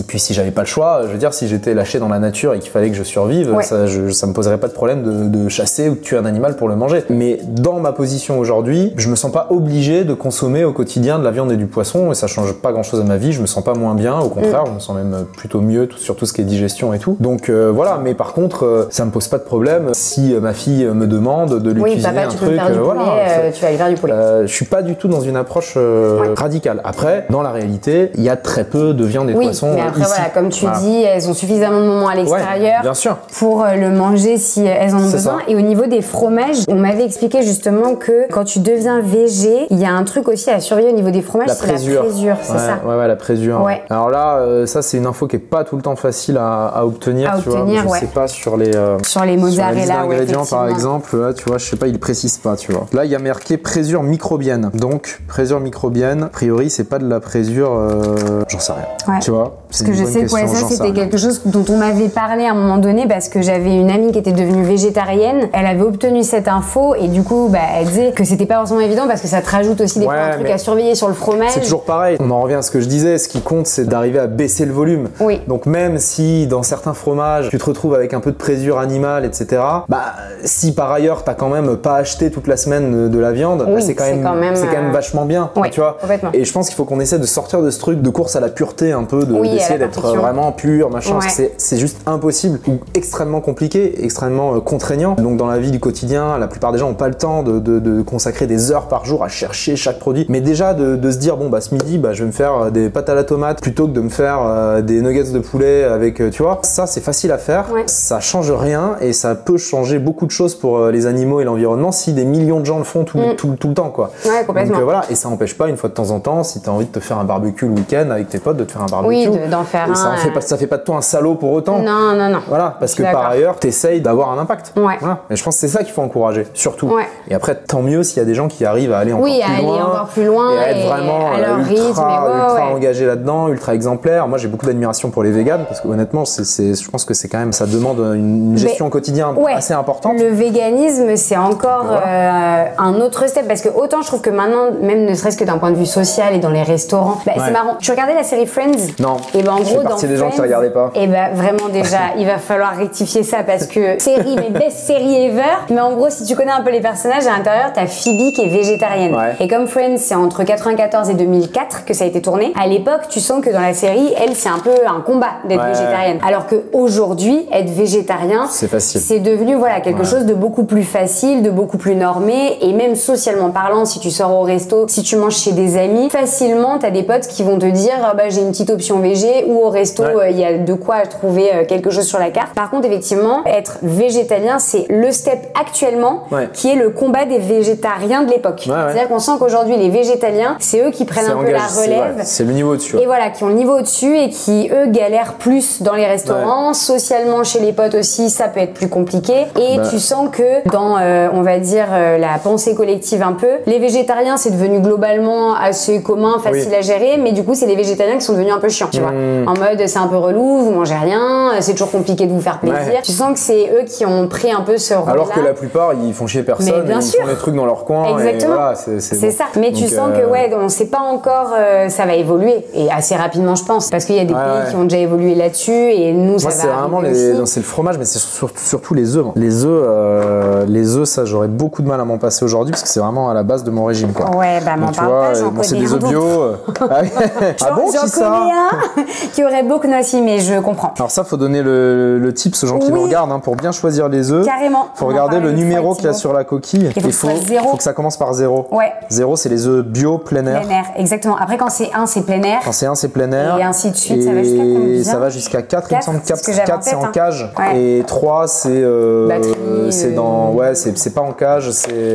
puis si j'avais pas le choix, je veux dire, si j'étais lâché dans la nature et qu'il fallait que je survive, ça me poserait pas de problème de chasser ou de tuer un animal pour le manger. Mais dans ma position aujourd'hui, je me sens pas obligé de consommer au quotidien de la viande et du poisson et ça change pas grand-chose à ma vie. Je me sens pas moins bien, au contraire, je me sens même plutôt mieux sur tout ce qui est digestion et tout. Donc voilà, mais par contre, ça me pose pas de problème si ma fille me demande de lui cuisiner un truc. Tu vas lui faire du poulet. Je suis pas du tout dans une approche radicale. Après, dans la réalité, il y a très peu de viande et de poisson mais après ici. voilà, comme tu dis, elles ont suffisamment de moments à l'extérieur bien sûr, pour le manger si elles en ont besoin. Et au niveau des fromages, on m'avait expliqué justement que quand tu deviens végé, il y a un truc aussi à surveiller au niveau des fromages, c'est la présure, c'est ça. Ouais, la présure. Ouais. Alors là, ça c'est une info qui est pas tout le temps facile à obtenir. Je sais pas sur les mozzarella ingrédients par exemple. Là, tu vois, je sais pas, il précise pas, tu vois. Là, il y a marqué présure microbienne. Donc présure microbienne. A priori, c'est pas de la présure. J'en sais rien. Tu vois. Parce que je sais que ça c'était quelque chose dont on m'avait parlé à un moment donné parce que j'avais une amie qui était devenue végétarienne. Elle avait obtenu cette info et du coup, elle disait que c'était pas forcément évident parce que ça te rajoute aussi des fois un truc à surveiller sur le fromage. C'est toujours pareil. On en revient à ce que je disais. Ce qui compte, c'est d'arriver à baisser le volume. Oui. Donc même si dans certains fromages, tu te retrouves avec un peu de présure animale, etc. Si par ailleurs t'as quand même pas acheté toute la semaine de la viande, c'est quand même vachement bien. Tu vois. Et je pense qu'il faut qu'on essaie de sortir de ce truc de course à la pureté un peu, d'essayer d'être vraiment pur, machin. Parce que c'est juste impossible ou extrêmement compliqué, extrêmement contraignant. Donc dans la vie du quotidien, la plupart des gens n'ont pas le temps de consacrer des heures par jour à chercher chaque produit. Mais déjà de se dire ce midi, je vais me faire des pâtes à la tomate plutôt que de me faire des nuggets de poulet avec, tu vois. Ça c'est facile à faire. Ça change rien et ça peut changer beaucoup de choses pour les animaux et l'environnement si des millions de gens le font tout le temps, quoi. Ouais, complètement. Donc voilà, et ça n'empêche pas une fois de temps en temps, si tu as envie de te faire un barbecue le week-end avec tes potes, de te faire un barbecue. Oui, d'en faire un. Ça fait pas de toi un salaud pour autant. Non. Voilà, parce que par ailleurs, t'essayes d'avoir un impact. Voilà. Et je pense que c'est ça qu'il faut encourager, surtout. Et après, tant mieux s'il y a des gens qui arrivent à aller encore plus loin et à être vraiment à leur ultra engagés là-dedans, ultra exemplaires. Moi, j'ai beaucoup d'admiration pour les véganes parce que honnêtement, je pense que c'est quand même, ça demande une gestion au quotidien assez importante. Le véganisme, c'est encore un autre step parce que autant je trouve que maintenant, même ne serait-ce que d'un point de vue social et dans les restaurants, c'est marrant. Tu regardais la série Friends? Non. Et en gros, dans des gens qui regardaient pas. Et vraiment déjà, il va falloir rectifier ça parce que série, mais best série ever. Mais en gros, si tu connais un peu les personnages à l'intérieur, t'as Phoebe qui est végétarienne. Et comme Friends, c'est entre 94 et 2004 que ça a été tourné. À l'époque, tu sens que dans la série, elle, c'est un peu un combat d'être végétarienne. Alors que aujourd'hui, être végétarien, c'est facile. C'est devenu quelque chose de beaucoup plus facile, de beaucoup plus normé et même socialement parlant, si tu sors au resto, si tu manges chez des amis, facilement, t'as des potes qui vont te dire j'ai une petite option végé ou au resto, il y a de quoi trouver quelque chose sur la carte. Par contre, effectivement, être végétalien, c'est le step actuellement qui est le combat des végétariens de l'époque. C'est-à-dire qu'on sent qu'aujourd'hui, les végétaliens, c'est eux qui prennent un peu la relève. C'est le niveau au-dessus. Et voilà, qui ont le niveau au-dessus et qui, eux, galèrent plus dans les restaurants. Socialement, chez les potes aussi, ça peut être plus compliqué. Et tu sens que dans, on va dire, la pensée collective un peu, les végétariens, c'est devenu globalement assez commun, facile à gérer, mais du coup, c'est les végétaliens qui sont devenus un peu chiants, tu vois. En mode, c'est un peu relou, vous mangez rien, c'est toujours compliqué de vous faire plaisir. Tu sens que c'est eux qui ont pris un peu ce rôle-là. Alors que la plupart, ils font chier personne, ils font des trucs dans leur coin. Exactement. Et voilà, c'est ça. Mais tu sens que, on sait pas encore, ça va évoluer. Et assez rapidement, je pense. Parce qu'il y a des pays qui ont déjà évolué là-dessus, et nous, ça va c'est vraiment c'est le fromage, mais c'est surtout les œufs. Les œufs, ça, j'aurais beaucoup de mal à m'en passer aujourd'hui, parce que c'est vraiment à la base de mon régime, quoi. Ouais, m'en parle pas, j'en connais c'est des œufs bio. J'en connais un qui aurait beaucoup aussi, mais je comprends. Alors ça, faut donner le tips aux gens qui nous regardent, pour bien choisir les œufs. Carrément. Faut regarder le numéro qu'il y a sur la coquille. Il faut que ça commence par 0. 0, c'est les œufs bio plein air. Plein air, exactement. Après, quand c'est 1, c'est plein air. Quand c'est 1, c'est plein air. Et ainsi de suite, ça va jusqu'à combien? Ça va jusqu'à 4, il me semble. 4, c'est en cage. Et 3, c'est dans... Ouais, c'est pas en cage.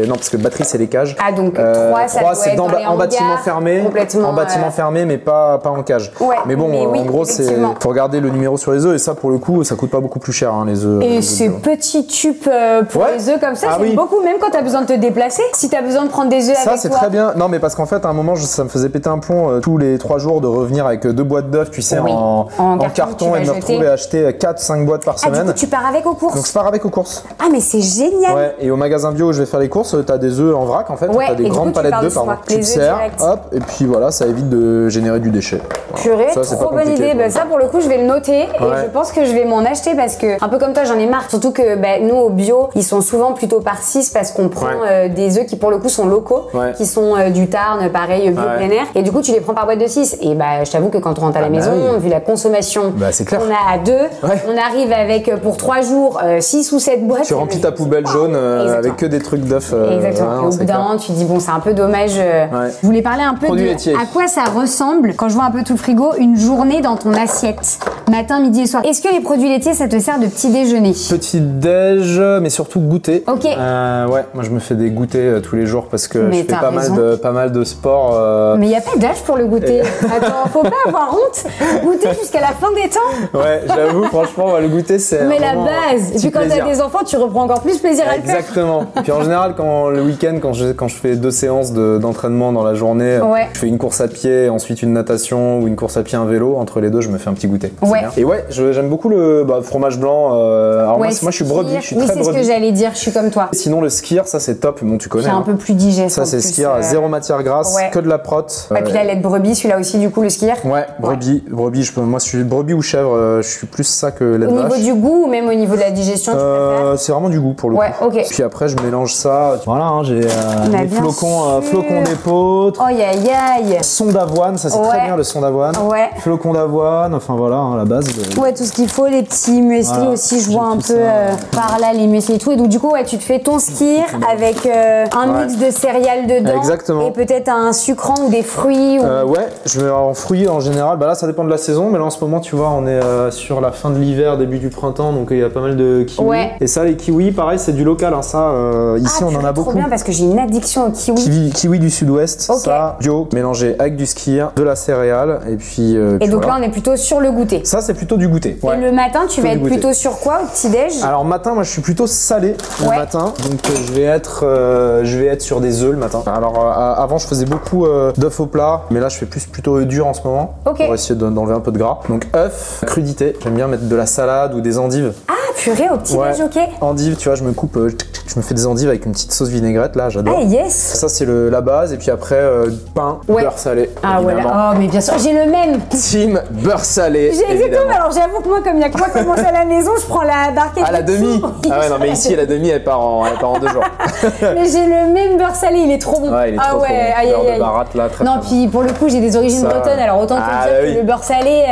Non, parce que batterie, c'est les cages. cage. Ah donc 3 c'est en bâtiment fermé, en bâtiment fermé mais pas en cage. Ouais, mais bon, oui, en gros c'est faut regarder le numéro sur les œufs et ça pour le coup ça coûte pas beaucoup plus cher hein, les œufs. Et ces petits tubes pour les œufs comme ça, c'est beaucoup même quand tu as besoin de te déplacer. Si tu as besoin de prendre des œufs avec toi. Ça c'est très bien. Non mais parce qu'en fait à un moment ça me faisait péter un plomb tous les 3 jours de revenir avec 2 boîtes d'œufs, tu sais, en carton et de me retrouver à acheter 4-5 boîtes par semaine. Du coup, tu pars avec aux courses. Donc je pars avec aux courses. Ah mais c'est génial. Ouais, et au magasin bio où je vais faire les courses, t'as des œufs en vrac en fait, t'as des grandes palettes d'œufs, pardon. Tu te sers, hop, et puis voilà, ça évite de générer du déchet. Purée, trop bonne idée. Bah, ça pour le coup, je vais le noter et je pense que je vais m'en acheter parce que un peu comme toi, j'en ai marre. Surtout que nous au bio, ils sont souvent plutôt par 6 parce qu'on prend des œufs qui pour le coup sont locaux, qui sont du Tarn, pareil, bio plein air. Et du coup, tu les prends par boîte de 6. Et bah, je t'avoue que quand on rentre à la maison, vu la consommation qu'on a à 2, on arrive avec pour 3 jours 6 ou 7 boîtes. Tu remplis ta poubelle jaune avec que des trucs d'œufs. Exactement. Et au bout d'un moment, tu te dis bon, c'est un peu dommage. Je voulais parler un peu de à quoi ça ressemble quand je vois un peu tout le frigo, une journée dans ton assiette, matin, midi et soir. Est-ce que les produits laitiers, ça te sert de petit déjeuner? Petit déj, mais surtout goûter. Ok. Ouais, moi je me fais des goûters tous les jours parce que je fais pas mal de sport. Mais il n'y a pas d'âge pour le goûter. Attends, faut pas avoir honte. Goûter jusqu'à la fin des temps. Ouais, j'avoue, franchement, le goûter c'est. Mais la base. Et puis quand t'as des enfants, tu reprends encore plus plaisir à le faire. Exactement. Et puis en général, le week-end, quand je fais 2 séances d'entraînement dans la journée, je fais une course à pied, ensuite une natation ou une course à pied, un vélo. Entre les deux, je me fais un petit goûter. Et j'aime beaucoup le fromage blanc. Alors moi, je suis brebis. Je suis très brebis. C'est ce que j'allais dire. Je suis comme toi. Sinon, le skyr, ça c'est top. Bon, tu connais. C'est un peu plus digeste. Ça c'est skyr, zéro matière grasse, que de la prot. Et puis la lait de brebis, celui-là aussi, du coup, le skyr. Ouais, brebis. Moi, je suis brebis ou chèvre. Je suis plus ça que lait de vache. Au niveau du goût ou même au niveau de la digestion, tu préfères? C'est vraiment du goût pour le coup. Ok. Puis après, je mélange ça. Voilà, j'ai les flocons d'épeautre. Aïe aïe aïe. Son d'avoine, ça c'est très bien le son d'avoine. Flocons d'avoine, enfin voilà, la base. Ouais, tout ce qu'il faut, les petits muesli aussi, je vois un peu par là les muesli et tout. Et donc du coup, tu te fais ton skyr avec un mix de céréales dedans. Exactement. Et peut-être un sucrant ou des fruits. Ouais, je mets en fruits en général. Bah là, ça dépend de la saison, mais là en ce moment, tu vois, on est sur la fin de l'hiver, début du printemps, donc il y a pas mal de kiwis. Et ça, les kiwis, pareil, c'est du local. Hein, ça, ici, on en a beaucoup. Trop bien parce que j'ai une addiction aux kiwis. Kiwi du sud-ouest, ça, bio, mélangé avec du skyr, de la céréale, et puis. Et donc là, on est plutôt sur le goûter. Ça, c'est plutôt du goûter. Et le matin, tu vas être plutôt sur quoi au petit-déj? Alors, matin, moi, je suis plutôt salé le matin, donc je vais être sur des œufs le matin. Alors, avant, je faisais beaucoup d'œufs au plat, mais là, je fais plutôt œufs durs en ce moment pour essayer d'enlever un peu de gras. Donc, œufs, crudité. J'aime bien mettre de la salade ou des endives. Ah, purée, au petit-déj, ok. Endives, tu vois, je me coupe, je me fais des endives avec une petite sauce vinaigrette, là, j'adore. Ah, yes. Ça, c'est la base, et puis après, pain, beurre salé. Ah, évidemment. voilà. Oh, mais bien sûr, j'ai le même. Team beurre salé. J'ai exactement. Alors, j'avoue que moi, comme il y a que moi qui mange à la maison, je prends la dark. Ah, la demi. Ah ouais, non, mais ici, la demi, elle part en 2 jours. Mais j'ai le même beurre salé, il est trop bon. Ouais, il est trop bon. Beurre de baratte, là, très non, puis pour le coup, j'ai des origines bretonnes, alors autant te dire que le beurre salé.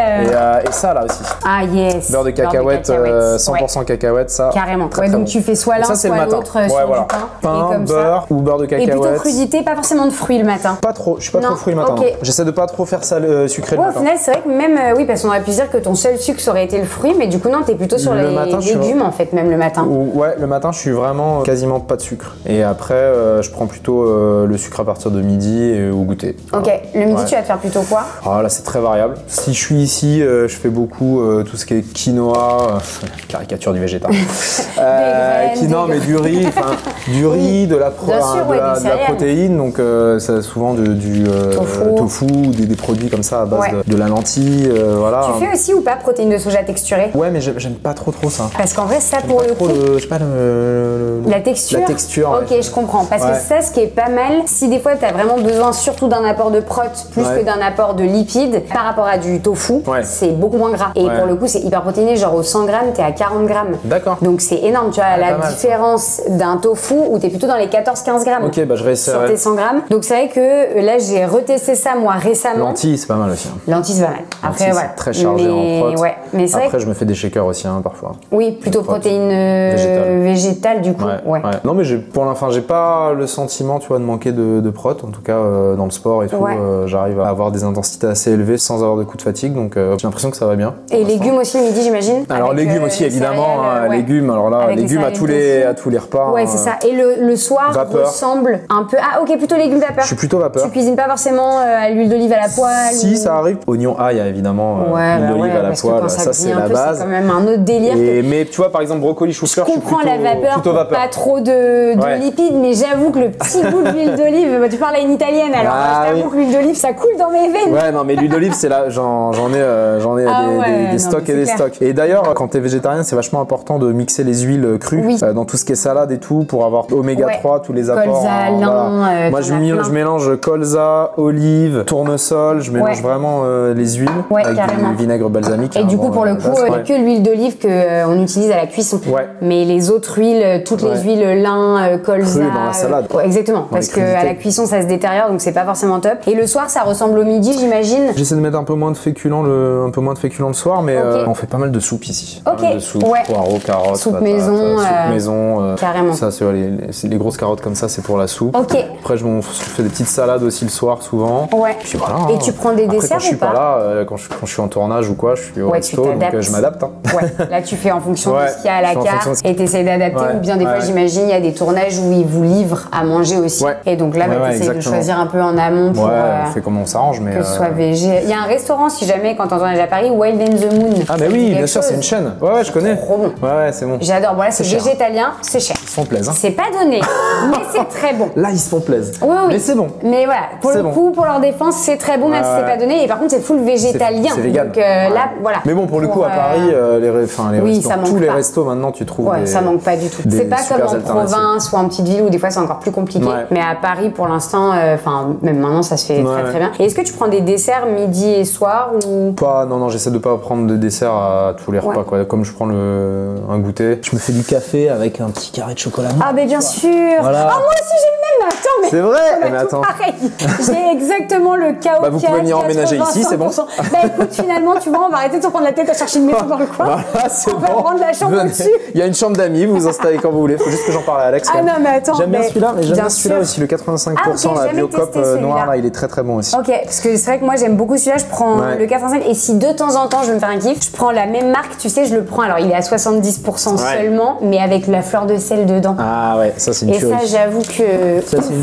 Et ça, là aussi. Ah, yes. Beurre de cacahuète, 100% cacahuète, ça. Carrément. Donc tu fais soit l'un, soit l'autre sur du pain. Pain, beurre ou beurre de cacahuète. Et plutôt crudité, pas forcément de fruits le matin. Pas trop, je suis pas trop fruits le matin. J'essaie de pas trop faire ça sucré le matin. Au final, c'est vrai que même, oui, parce qu'on aurait pu dire que ton seul sucre ça aurait été le fruit, mais du coup, non, t'es plutôt sur les légumes en fait, même le matin. Ouais, le matin, je suis vraiment quasiment pas de sucre. Et après, je prends plutôt le sucre à partir de midi et au goûter. Ok, le midi, tu vas te faire plutôt quoi? Ah là, c'est très variable. Si je suis ici, je fais beaucoup tout ce qui est quinoa, caricature du végétal. Quinoa, mais du riz, de la protéine, donc c'est souvent du tofu ou des produits comme ça à base de la lentille, voilà. Tu fais aussi ou pas protéines de soja texturées? Ouais, mais j'aime pas trop ça. Parce qu'en vrai, ça pour le coup, je sais pas la texture. La texture. Ok, je comprends. Parce que ça, ce qui est pas mal, si des fois tu as vraiment besoin surtout d'un apport de prot plus que d'un apport de lipides, par rapport à du tofu, c'est beaucoup moins gras. Et pour le coup, c'est hyper protéiné, genre au 100 grammes, t'es à 40 grammes. D'accord. Donc c'est énorme, tu vois, la différence d'un tofu où t'es plutôt dans les 14-15 grammes. Ok, bah je réessayerai. Sur tes 100 grammes. Donc c'est vrai que là, j'ai retesté ça moi récemment. Lentilles, c'est pas mal aussi. Lentilles, c'est pas mal. Après, voilà. Très chargé en prot. Mais après, je me fais des shakers aussi, parfois. Oui, plutôt protéines végétales, du coup. Ouais. Non, mais pour l'instant, j'ai pas le sentiment, tu vois, de manquer de prot. En tout cas, dans le sport et tout, j'arrive à avoir des intensités assez élevées sans avoir de coups de fatigue. Donc, j'ai l'impression que ça va bien. Et légumes aussi le midi, j'imagine. Alors, légumes aussi, évidemment. Légumes, alors là, légumes à tous les repas. repas. Ouais, c'est ça. Et le soir ressemble un peu. Ah, ok, plutôt légumes vapeur. Je suis plutôt vapeur. Tu cuisines pas forcément à l'huile d'olive à la poêle? Si, ça arrive. Oignon ail, évidemment. L'huile d'olive à la poêle, ça c'est la base. C'est quand même un autre délire. Mais tu vois, par exemple, brocoli, chou-fleur, je suis plutôt la vapeur, pas trop de lipides, mais j'avoue que le petit goût de l'huile d'olive, tu parles à une italienne, alors je t'avoue que l'huile d'olive, ça coule dans mes veines. Ouais, non, mais l'huile d'olive, c'est là, j'en ai des stocks et des stocks. Et d'ailleurs, quand t'es végétarien, c'est vachement important de mixer les huiles crues dans tout ce qui est salade et tout pour avoir oméga 3, tous les apports. Colza, lin, moi, je mélange colza, olive, tournesol, je mélange vraiment les huiles avec du vinaigre balsamique. Et du coup, pour le coup, il n'y a que l'huile d'olive qu'on utilise à la cuisson. Mais les autres huiles, toutes les huiles, lin, colza. Dans la salade. Exactement, parce qu'à la cuisson, ça se détériore, donc c'est pas forcément top. Et le soir, ça ressemble au midi, j'imagine. J'essaie de mettre un peu moins de féculents le soir, mais on fait pas mal de soupe ici. Pas mal de soupe, poireaux, carottes, soupe patates, maison. Soupe maison. Carrément. Ça, c'est les grosses carottes comme ça, c'est pour la soupe. Après, je fais des petites salades aussi le soir, souvent. Puis voilà. Et tu prends des desserts quand je suis pas là, quand je suis en tournage ou quoi, je suis au resto, donc je m'adapte. Là, tu fais en fonction de ce qu'il y a à la carte et tu essayes d'adapter. Ou bien des fois, j'imagine, il y a des tournages où ils vous livrent à manger aussi. Et donc là, tu essayes de choisir un peu en amont pour on fait comme on s'arrange, mais que ce soit végé. Il y a un restaurant, si jamais, quand on tournage à Paris, Wild and the Moon. Ah, mais oui, bien sûr, c'est une chaîne. Ouais, je connais. Trop bon. Ouais, c'est bon. J'adore. Bon, là, c'est végétalien, c'est cher. Ils se font plaisir. C'est pas donné, mais c'est très bon. Là, ils se font plaisir. Oui. Mais c'est bon. Mais voilà, pour le coup, pour leur défense, c'est très bon, même si c'est pas donné. Et par contre, c'est full végétalien. C'est vegan. Donc là, voilà. Mais bon, pour le coup, à Paris, tous les restos maintenant, tu trouves. Ça manque pas du tout. C'est pas comme en province ou en petite ville où des fois c'est encore plus compliqué. Mais à Paris, pour l'instant, même maintenant, ça se fait très très bien. Et est-ce que tu prends des desserts midi et soir ou pas? Non, j'essaie de pas prendre de dessert à tous les repas, quoi. Comme je prends un goûter, je me fais du café avec un petit carré de chocolat noir. Ah, mais bien sûr. Voilà. Ah, moi aussi j'ai le même. Attends, mais c'est vrai. Mais attends. Pareil. J'ai exactement le chaos. Vous pouvez venir emménager ici, c'est bon. Bah écoute, finalement, tu vois, on va arrêter de se prendre la tête à chercher une maison dans le coin. Voilà, c'est bon. On va prendre la chambre au-dessus. Il y a une chambre d'amis, vous vous installez quand vous voulez. Faut juste que j'en parle à Alex. Ah non, mais attends. J'aime bien celui-là, mais j'aime bien celui-là aussi, le 85%, la Biocop noir, là, il est très très bon aussi. Ok, parce que c'est vrai que moi j'aime beaucoup celui-là, je prends le 85 et si de temps en temps je veux me faire un kiff, je prends la même marque, tu sais, je le prends, alors il est à 70% seulement, mais avec la fleur de sel dedans. Ah ouais, ça c'est une tuerie. Et ça, j'avoue que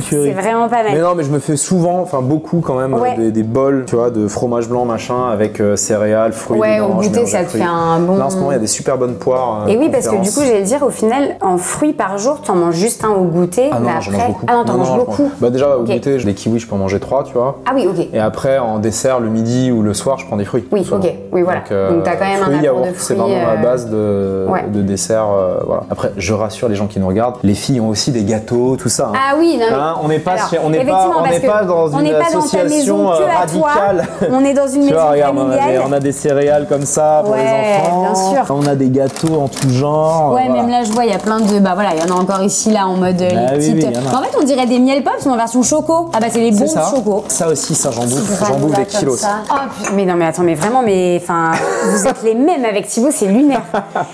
c'est vraiment pas mal. Mais non, mais je me fais souvent, enfin beaucoup quand même, des bols, tu vois, de fromage blanc machin avec céréales, fruits. Ouais, au goûter, ça te fait un bon. Là en ce moment, il y a des super bonnes poires. Et oui, parce que du coup, j'allais dire, au final, en fruits par jour, tu en manges juste un au goûter. Ah non, j'en mange beaucoup. Ah non, t'en manges beaucoup. Bah déjà, au goûter, les kiwis, je peux en manger 3, tu vois. Ah oui, ok. Et après, en dessert, le midi ou le soir, je prends des fruits. Oui, ok. Oui, voilà. Donc t'as quand même un apport de fruits. C'est vraiment la base de dessert. Voilà. Après, je rassure les gens qui nous regardent, les filles ont aussi des gâteaux, tout ça. Ah oui, non. On n'est pas dans une association radicale. On est dans une maison familiale. On a des céréales comme ça pour les enfants. Bien sûr. On a des gâteaux en tout genre. Ouais, même là, je vois, il y a plein de. Bah voilà, il y en a encore ici, là, en mode les petites. En fait, on dirait des miel pops, mais en version choco. Ah bah, c'est les bons choco. Ça aussi, ça, j'en bouffe des kilos. Oh, mais non, mais attends, mais vraiment, enfin, vous êtes les mêmes avec Thibaut, c'est lunaire.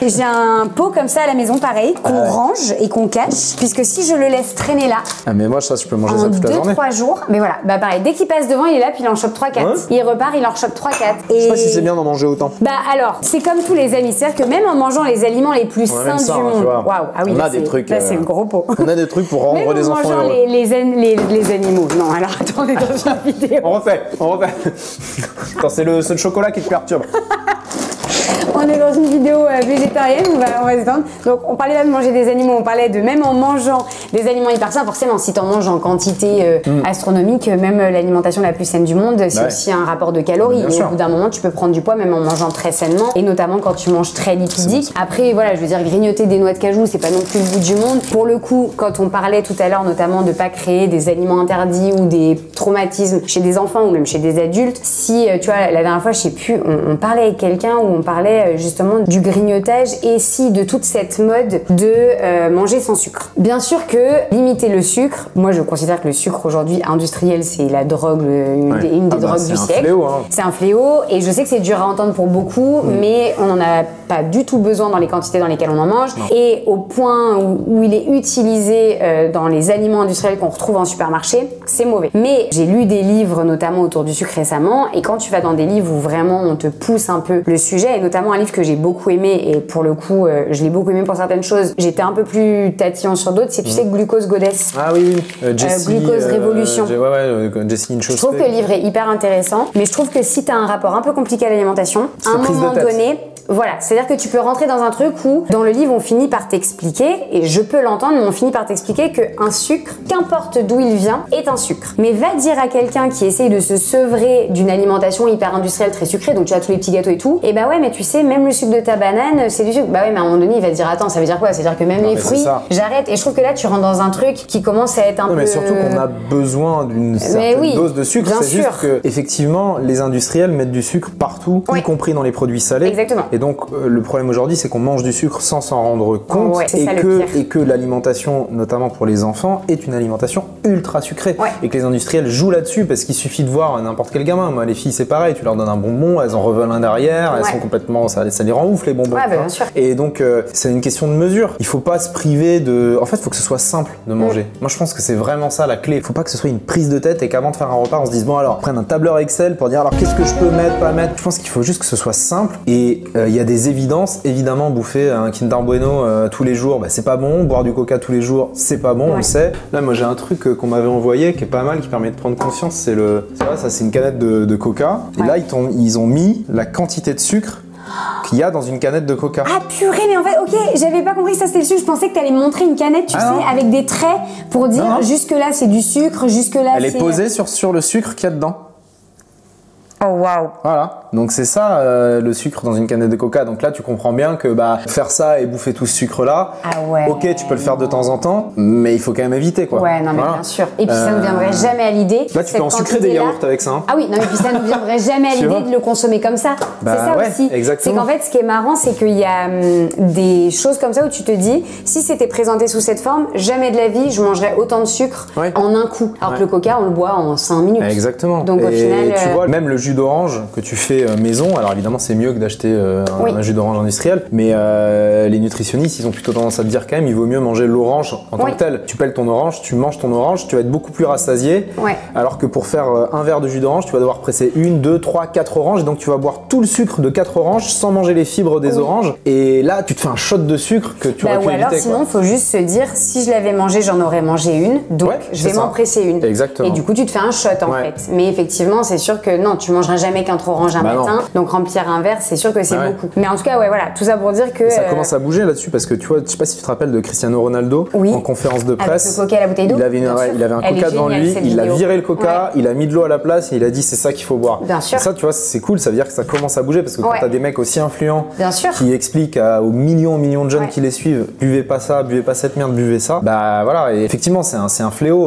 J'ai un pot comme ça à la maison, pareil, qu'on range et qu'on cache, puisque si je le laisse traîner là. Ah, mais moi, ça, je peux manger ça toute la journée. 2-3 jours. Mais voilà, bah pareil, dès qu'il passe devant, il est là, puis il en chope 3-4. Il repart, il en chope 3-4. Je sais pas si c'est bien d'en manger autant. Bah alors, c'est comme tous les amis, c'est-à-dire que même en mangeant les aliments les plus sains du monde. Waouh, ah oui, on a des trucs. Là, c'est le gros pot. On a des trucs pour rendre les enfants heureux. Les animaux. Non, alors attendez, dans une vidéo. On refait. Attends, c'est le chocolat qui te perturbe. On est dans une vidéo végétarienne, on va se détendre. Donc on parlait là de manger des animaux, on parlait de même en mangeant des aliments hyper sains, forcément si tu en manges en quantité astronomique, même l'alimentation la plus saine du monde, c'est aussi un rapport de calories. Et au bout d'un moment, tu peux prendre du poids même en mangeant très sainement, et notamment quand tu manges très lipidique. Après voilà, je veux dire, grignoter des noix de cajou, c'est pas non plus le bout du monde. Pour le coup, quand on parlait tout à l'heure notamment de pas créer des aliments interdits ou des traumatismes chez des enfants ou même chez des adultes, si tu vois, la dernière fois, je sais plus, on parlait avec quelqu'un où on parlait justement du grignotage et si de toute cette mode de manger sans sucre. Bien sûr que que limiter le sucre, moi je considère que le sucre aujourd'hui industriel, c'est la drogue, une des drogues du siècle. Fléau, hein. C'est un fléau, et je sais que c'est dur à entendre pour beaucoup, mais on n'en a pas du tout besoin dans les quantités dans lesquelles on en mange. Non. Et au point où il est utilisé dans les aliments industriels qu'on retrouve en supermarché, c'est mauvais. Mais j'ai lu des livres notamment autour du sucre récemment, et quand tu vas dans des livres où vraiment on te pousse un peu le sujet, et notamment un livre que j'ai beaucoup aimé, et pour le coup je l'ai beaucoup aimé pour certaines choses, j'étais un peu plus tatillon sur d'autres, c'est tu sais Glucose Goddess. Ah oui, Glucose Révolution. Jessie Je trouve que le livre est hyper intéressant, mais je trouve que si tu as un rapport un peu compliqué à l'alimentation, à un moment donné, voilà, c'est-à-dire que tu peux rentrer dans un truc où, dans le livre, on finit par t'expliquer, et je peux l'entendre, mais on finit par t'expliquer qu'un sucre, qu'importe d'où il vient, est un sucre. Mais va dire à quelqu'un qui essaye de se sevrer d'une alimentation hyper industrielle très sucrée, donc tu as tous les petits gâteaux et tout, et bah ouais, mais tu sais, même le sucre de ta banane, c'est du sucre. Bah ouais, mais à un moment donné, il va te dire, attends, ça veut dire quoi? Ça veut dire que même les fruits, j'arrête. Et je trouve que là, tu rentres dans un truc qui commence à être un peu... mais surtout qu'on a besoin d'une certaine dose de sucre. C'est juste que, effectivement, les industriels mettent du sucre partout, y compris dans les produits salés. Exactement. Et donc, le problème aujourd'hui, c'est qu'on mange du sucre sans s'en rendre compte, et que l'alimentation, notamment pour les enfants, est une alimentation ultra sucrée. Et que les industriels jouent là-dessus, parce qu'il suffit de voir n'importe quel gamin. Moi, les filles, c'est pareil, tu leur donnes un bonbon, elles en reveulent un derrière, elles sont complètement... Ça les rend ouf, les bonbons. Bien sûr. Et donc, c'est une question de mesure. Il faut pas se priver de... En fait, il faut que ce soit simple de manger. Moi, je pense que c'est vraiment ça la clé. Il faut pas que ce soit une prise de tête et qu'avant de faire un repas, on se dise, bon alors, prenne un tableur Excel pour dire, alors qu'est-ce que je peux mettre, pas mettre. Je pense qu'il faut juste que ce soit simple, et il y a des évidences. Évidemment, bouffer un Kinder Bueno tous les jours, c'est pas bon. Boire du Coca tous les jours, c'est pas bon, on le sait. Là, moi, j'ai un truc qu'on m'avait envoyé qui est pas mal, qui permet de prendre conscience. C'est ça, c'est une canette de Coca. Et là, ils ont mis la quantité de sucre qu'il y a dans une canette de Coca. Ah purée, mais en fait, ok, j'avais pas compris que ça c'était le sucre. Je pensais que t'allais me montrer une canette, tu sais, avec des traits pour dire jusque là c'est du sucre, jusque là elle est posée sur le sucre qu'il y a dedans. Oh waouh. Voilà. Donc c'est ça le sucre dans une canette de Coca. Donc là tu comprends bien que faire ça et bouffer tout ce sucre là, ok, tu peux le faire de temps en temps, mais il faut quand même éviter quoi. Ouais, non mais bien sûr. Et puis ça ne viendrait jamais à l'idée. Là tu peux en sucrer des yaourts avec ça. Hein. Ah oui, non mais puis ça ne viendrait jamais à l'idée de le consommer comme ça. C'est ça aussi. Exactement. C'est qu'en fait ce qui est marrant, c'est qu'il y a des choses comme ça où tu te dis, si c'était présenté sous cette forme, jamais de la vie je mangerais autant de sucre en un coup. Alors que le Coca on le boit en 5 minutes. Exactement. Donc au final, tu vois, même le jus d'orange que tu fais maison, alors évidemment c'est mieux que d'acheter un jus d'orange industriel, mais les nutritionnistes ils ont plutôt tendance à te dire quand même il vaut mieux manger l'orange en tant que tel. Tu pèles ton orange, tu manges ton orange, tu vas être beaucoup plus rassasié, alors que pour faire un verre de jus d'orange tu vas devoir presser 1, 2, 3, 4 oranges, et donc tu vas boire tout le sucre de 4 oranges sans manger les fibres des oranges, et là tu te fais un shot de sucre que tu aurais pu éviter. Alors sinon il faut juste se dire, si je l'avais mangé j'en aurais mangé une, donc je vais m'en presser une. Exactement. Et du coup tu te fais un shot en fait. Mais effectivement c'est sûr que non, tu mangeras jamais qu'un orange un matin, donc remplir un verre c'est sûr que c'est beaucoup. Mais en tout cas voilà, tout ça pour dire que... Ça commence à bouger là-dessus, parce que tu vois, je sais pas si tu te rappelles de Cristiano Ronaldo en conférence de presse. Avec le Coca à la bouteille d'eau. Il avait un Coca devant lui, il a viré le Coca, il a mis de l'eau à la place et il a dit c'est ça qu'il faut boire. Bien sûr. Et ça tu vois c'est cool, ça veut dire que ça commence à bouger, parce que quand t'as des mecs aussi influents qui expliquent aux millions de jeunes qui les suivent, buvez pas ça, buvez pas cette merde, buvez ça, voilà, et effectivement c'est un fléau.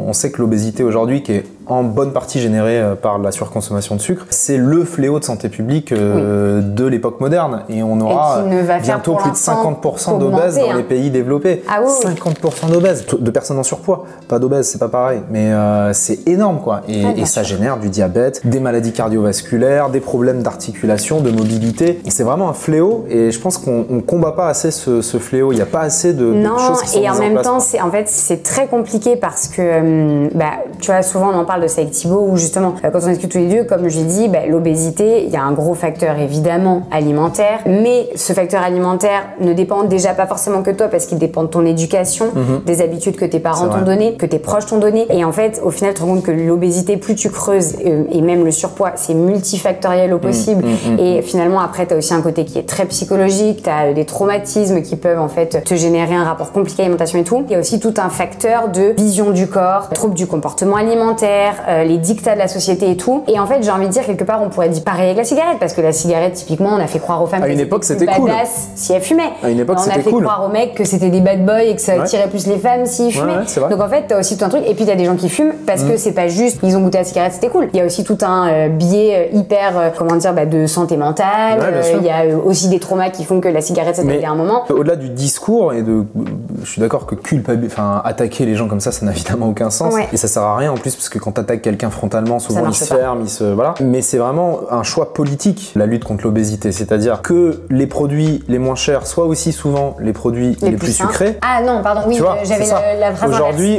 On sait que l'obésité aujourd'hui, qui est en bonne partie générée par la surconsommation de sucre, c'est le fléau de santé publique de l'époque moderne, et on aura bientôt plus de 50% d'obèses dans les pays développés. 50% d'obèses, de personnes en surpoids, pas d'obèses, c'est pas pareil, mais c'est énorme quoi, et ça génère du diabète, des maladies cardiovasculaires, des problèmes d'articulation, de mobilité, et c'est vraiment un fléau, et je pense qu'on combat pas assez ce fléau, il n'y a pas assez de choses qui sont mises en place. Non, et en même temps, c'est très compliqué, parce que tu vois, souvent on en parle de ça avec Thibaut, où justement quand on discute tous les deux, comme j'ai dit, l'obésité, il y a un gros facteur évidemment alimentaire, mais ce facteur alimentaire ne dépend déjà pas forcément que de toi, parce qu'il dépend de ton éducation, des habitudes que tes parents t'ont données, que tes proches t'ont donné, et en fait au final tu te rends compte que l'obésité, plus tu creuses, et même le surpoids, c'est multifactoriel au possible, et finalement après tu as aussi un côté qui est très psychologique, tu as des traumatismes qui peuvent en fait te générer un rapport compliqué à l'alimentation et tout. Il y a aussi tout un facteur de vision du corps, troubles du comportement alimentaire, les dictats de la société et tout. Et en fait, j'ai envie de dire, quelque part, on pourrait dire pareil avec la cigarette, parce que la cigarette, typiquement, on a fait croire aux femmes à une époque c'était cool si elles fumaient. À une époque on a fait croire aux mecs que c'était des bad boys et que ça attirait plus les femmes s'ils fumaient. Donc en fait, t'as aussi tout un truc. Et puis t'as des gens qui fument parce que c'est pas juste ils ont goûté la cigarette, c'était cool. Il y a aussi tout un biais hyper, comment dire, de santé mentale. Il y a aussi des traumas qui font que la cigarette ça t'a aidé à un moment. Au-delà du discours et je suis d'accord que attaquer les gens comme ça n'a évidemment aucun sens. Et ça sert à rien en plus parce que quand t'attaques quelqu'un frontalement, souvent il se ferme, voilà. Mais c'est vraiment un choix politique, la lutte contre l'obésité. C'est-à-dire que les produits les moins chers soient aussi souvent les produits les plus sucrés. Ah non, pardon, oui, j'avais la phrase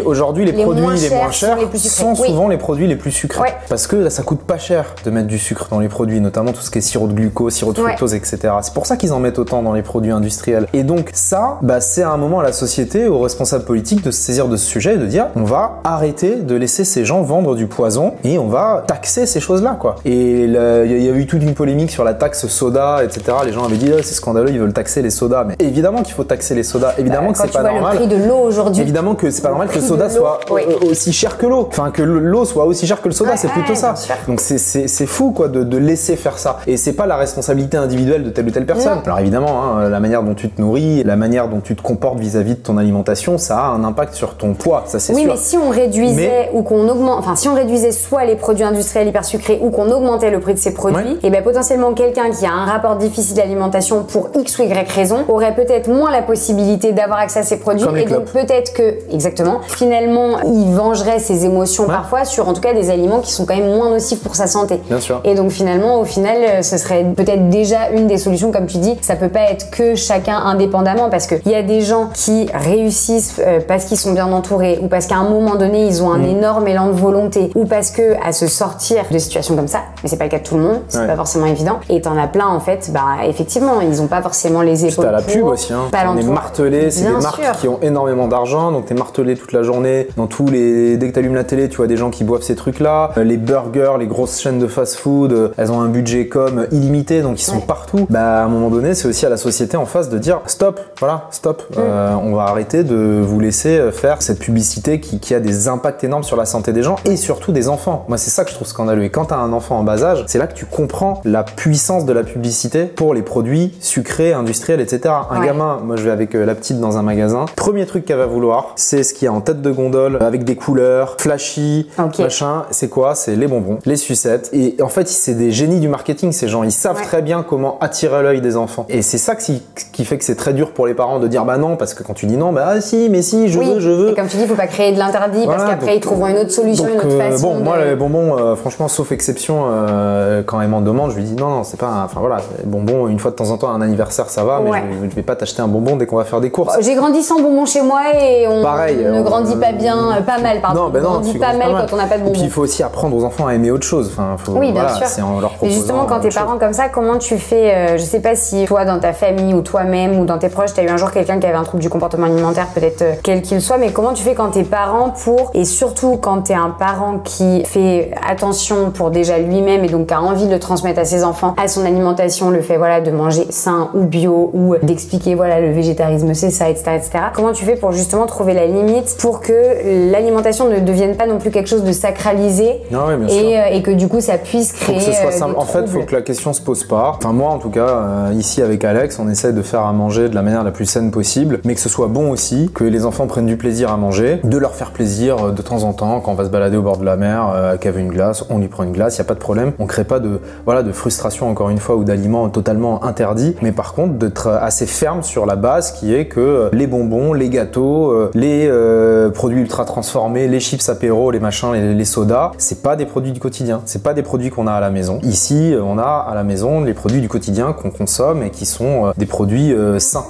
Aujourd'hui, les produits les moins chers sont souvent les produits les plus sucrés. Parce que là, ça coûte pas cher de mettre du sucre dans les produits, notamment tout ce qui est sirop de glucose, sirop de fructose, etc. C'est pour ça qu'ils en mettent autant dans les produits industriels. Et donc ça, c'est un moment à la société, aux responsables politiques de se saisir de ce sujet et de dire on va arrêter de laisser ces gens vendre du poison et on va taxer ces choses-là, quoi. Et il y a eu toute une polémique sur la taxe soda, etc. Les gens avaient dit c'est scandaleux, ils veulent taxer les sodas. Mais évidemment qu'il faut taxer les sodas. Évidemment que c'est pas normal. Le prix de l'eau aujourd'hui. Évidemment que c'est pas normal que le soda soit aussi cher que l'eau. Enfin, que l'eau soit aussi chère que le soda, c'est plutôt ça. Donc c'est fou, quoi, de laisser faire ça. Et c'est pas la responsabilité individuelle de telle ou telle personne. Alors évidemment, la manière dont tu te nourris, la manière dont tu te comportes vis-à-de ton alimentation, ça a un impact sur ton poids, ça c'est sûr. Oui, mais si on réduisait ou qu'on augmente, enfin si on réduisait soit les produits industriels hyper sucrés ou qu'on augmentait le prix de ces produits, et potentiellement quelqu'un qui a un rapport difficile d'alimentation pour X ou Y raison aurait peut-être moins la possibilité d'avoir accès à ces produits et donc peut-être que, exactement, finalement il vengerait ses émotions parfois sur en tout cas des aliments qui sont quand même moins nocifs pour sa santé. Bien sûr. Et donc finalement au final ce serait peut-être déjà une des solutions, comme tu dis, ça peut pas être que chacun indépendamment parce qu'il y a des gens qui réussissent parce qu'ils sont bien entourés ou parce qu'à un moment donné ils ont un énorme élan de volonté ou parce que à se sortir de situations comme ça, mais c'est pas le cas de tout le monde, c'est pas forcément évident. Et t'en as plein en fait, effectivement ils ont pas forcément les épaules. T'as la pub aussi, on est martelé, c'est des marques qui ont énormément d'argent, donc t'es martelé toute la journée. Dès que t'allumes la télé, tu vois des gens qui boivent ces trucs-là. Les burgers, les grosses chaînes de fast-food, elles ont un budget com illimité, donc ils sont partout. À un moment donné, c'est aussi à la société en face de dire stop, stop. On va arrêter de vous laisser faire cette publicité qui a des impacts énormes sur la santé des gens et surtout des enfants. Moi, c'est ça que je trouve scandaleux. Et quand t'as un enfant en bas âge, c'est là que tu comprends la puissance de la publicité pour les produits sucrés, industriels, etc. Un gamin, moi je vais avec la petite dans un magasin, premier truc qu'elle va vouloir, c'est ce qu'il y a en tête de gondole avec des couleurs, flashy, machin. C'est quoi? C'est les bonbons, les sucettes. Et en fait, c'est des génies du marketing, ces gens. Ils savent très bien comment attirer l'œil des enfants. Et c'est ça qui fait que c'est très dur pour les parents de dire non, parce que quand tu dis non, si, je veux. Et comme tu dis, il faut pas créer de l'interdit parce qu'après ils trouveront une autre solution, une autre façon. Moi, les bonbons, franchement, sauf exception, quand elle m'en demande, je lui dis non, c'est pas. Enfin voilà, les bonbons, une fois de temps en temps, un anniversaire, ça va, mais je vais pas t'acheter un bonbon dès qu'on va faire des courses. J'ai grandi sans bonbons chez moi et on ne grandit pas bien, pas mal, pardon. On grandit pas mal quand on n'a pas de bonbons. Et puis il faut aussi apprendre aux enfants à aimer autre chose. Bien sûr. C'est en leur proposant. Et justement, quand t'es parent comme ça, comment tu fais je sais pas si toi, dans ta famille ou toi-même ou dans tes proches, t'as eu un jour quelqu'un qui avait un trouble du comportement alimentaire, peut-être quel qu'il soit, mais comment tu fais quand t'es parent et surtout quand t'es un parent qui fait attention pour déjà lui-même et donc qui a envie de transmettre à ses enfants à son alimentation le fait de manger sain ou bio ou d'expliquer le végétarisme c'est ça, etc. Comment tu fais pour justement trouver la limite pour que l'alimentation ne devienne pas non plus quelque chose de sacralisé et que du coup ça puisse créer faut que ce soit simple. En fait, il faut que la question se pose pas. Enfin moi en tout cas, ici avec Alex, on essaie de faire à manger de la manière la plus saine possible, mais que ce soit bon aussi, que les enfants prennent du plaisir à manger, de leur faire plaisir de temps en temps quand on va se balader au bord de la mer, qu'elle veut une glace, on lui prend une glace, il y a pas de problème. On crée pas de frustration encore une fois ou d'aliments totalement interdits, mais par contre d'être assez ferme sur la base qui est que les bonbons, les gâteaux, les produits ultra transformés, les chips apéro, les machins, les sodas, c'est pas des produits du quotidien, c'est pas des produits qu'on a à la maison. Ici, on a à la maison les produits du quotidien qu'on consomme et qui sont des produits sains.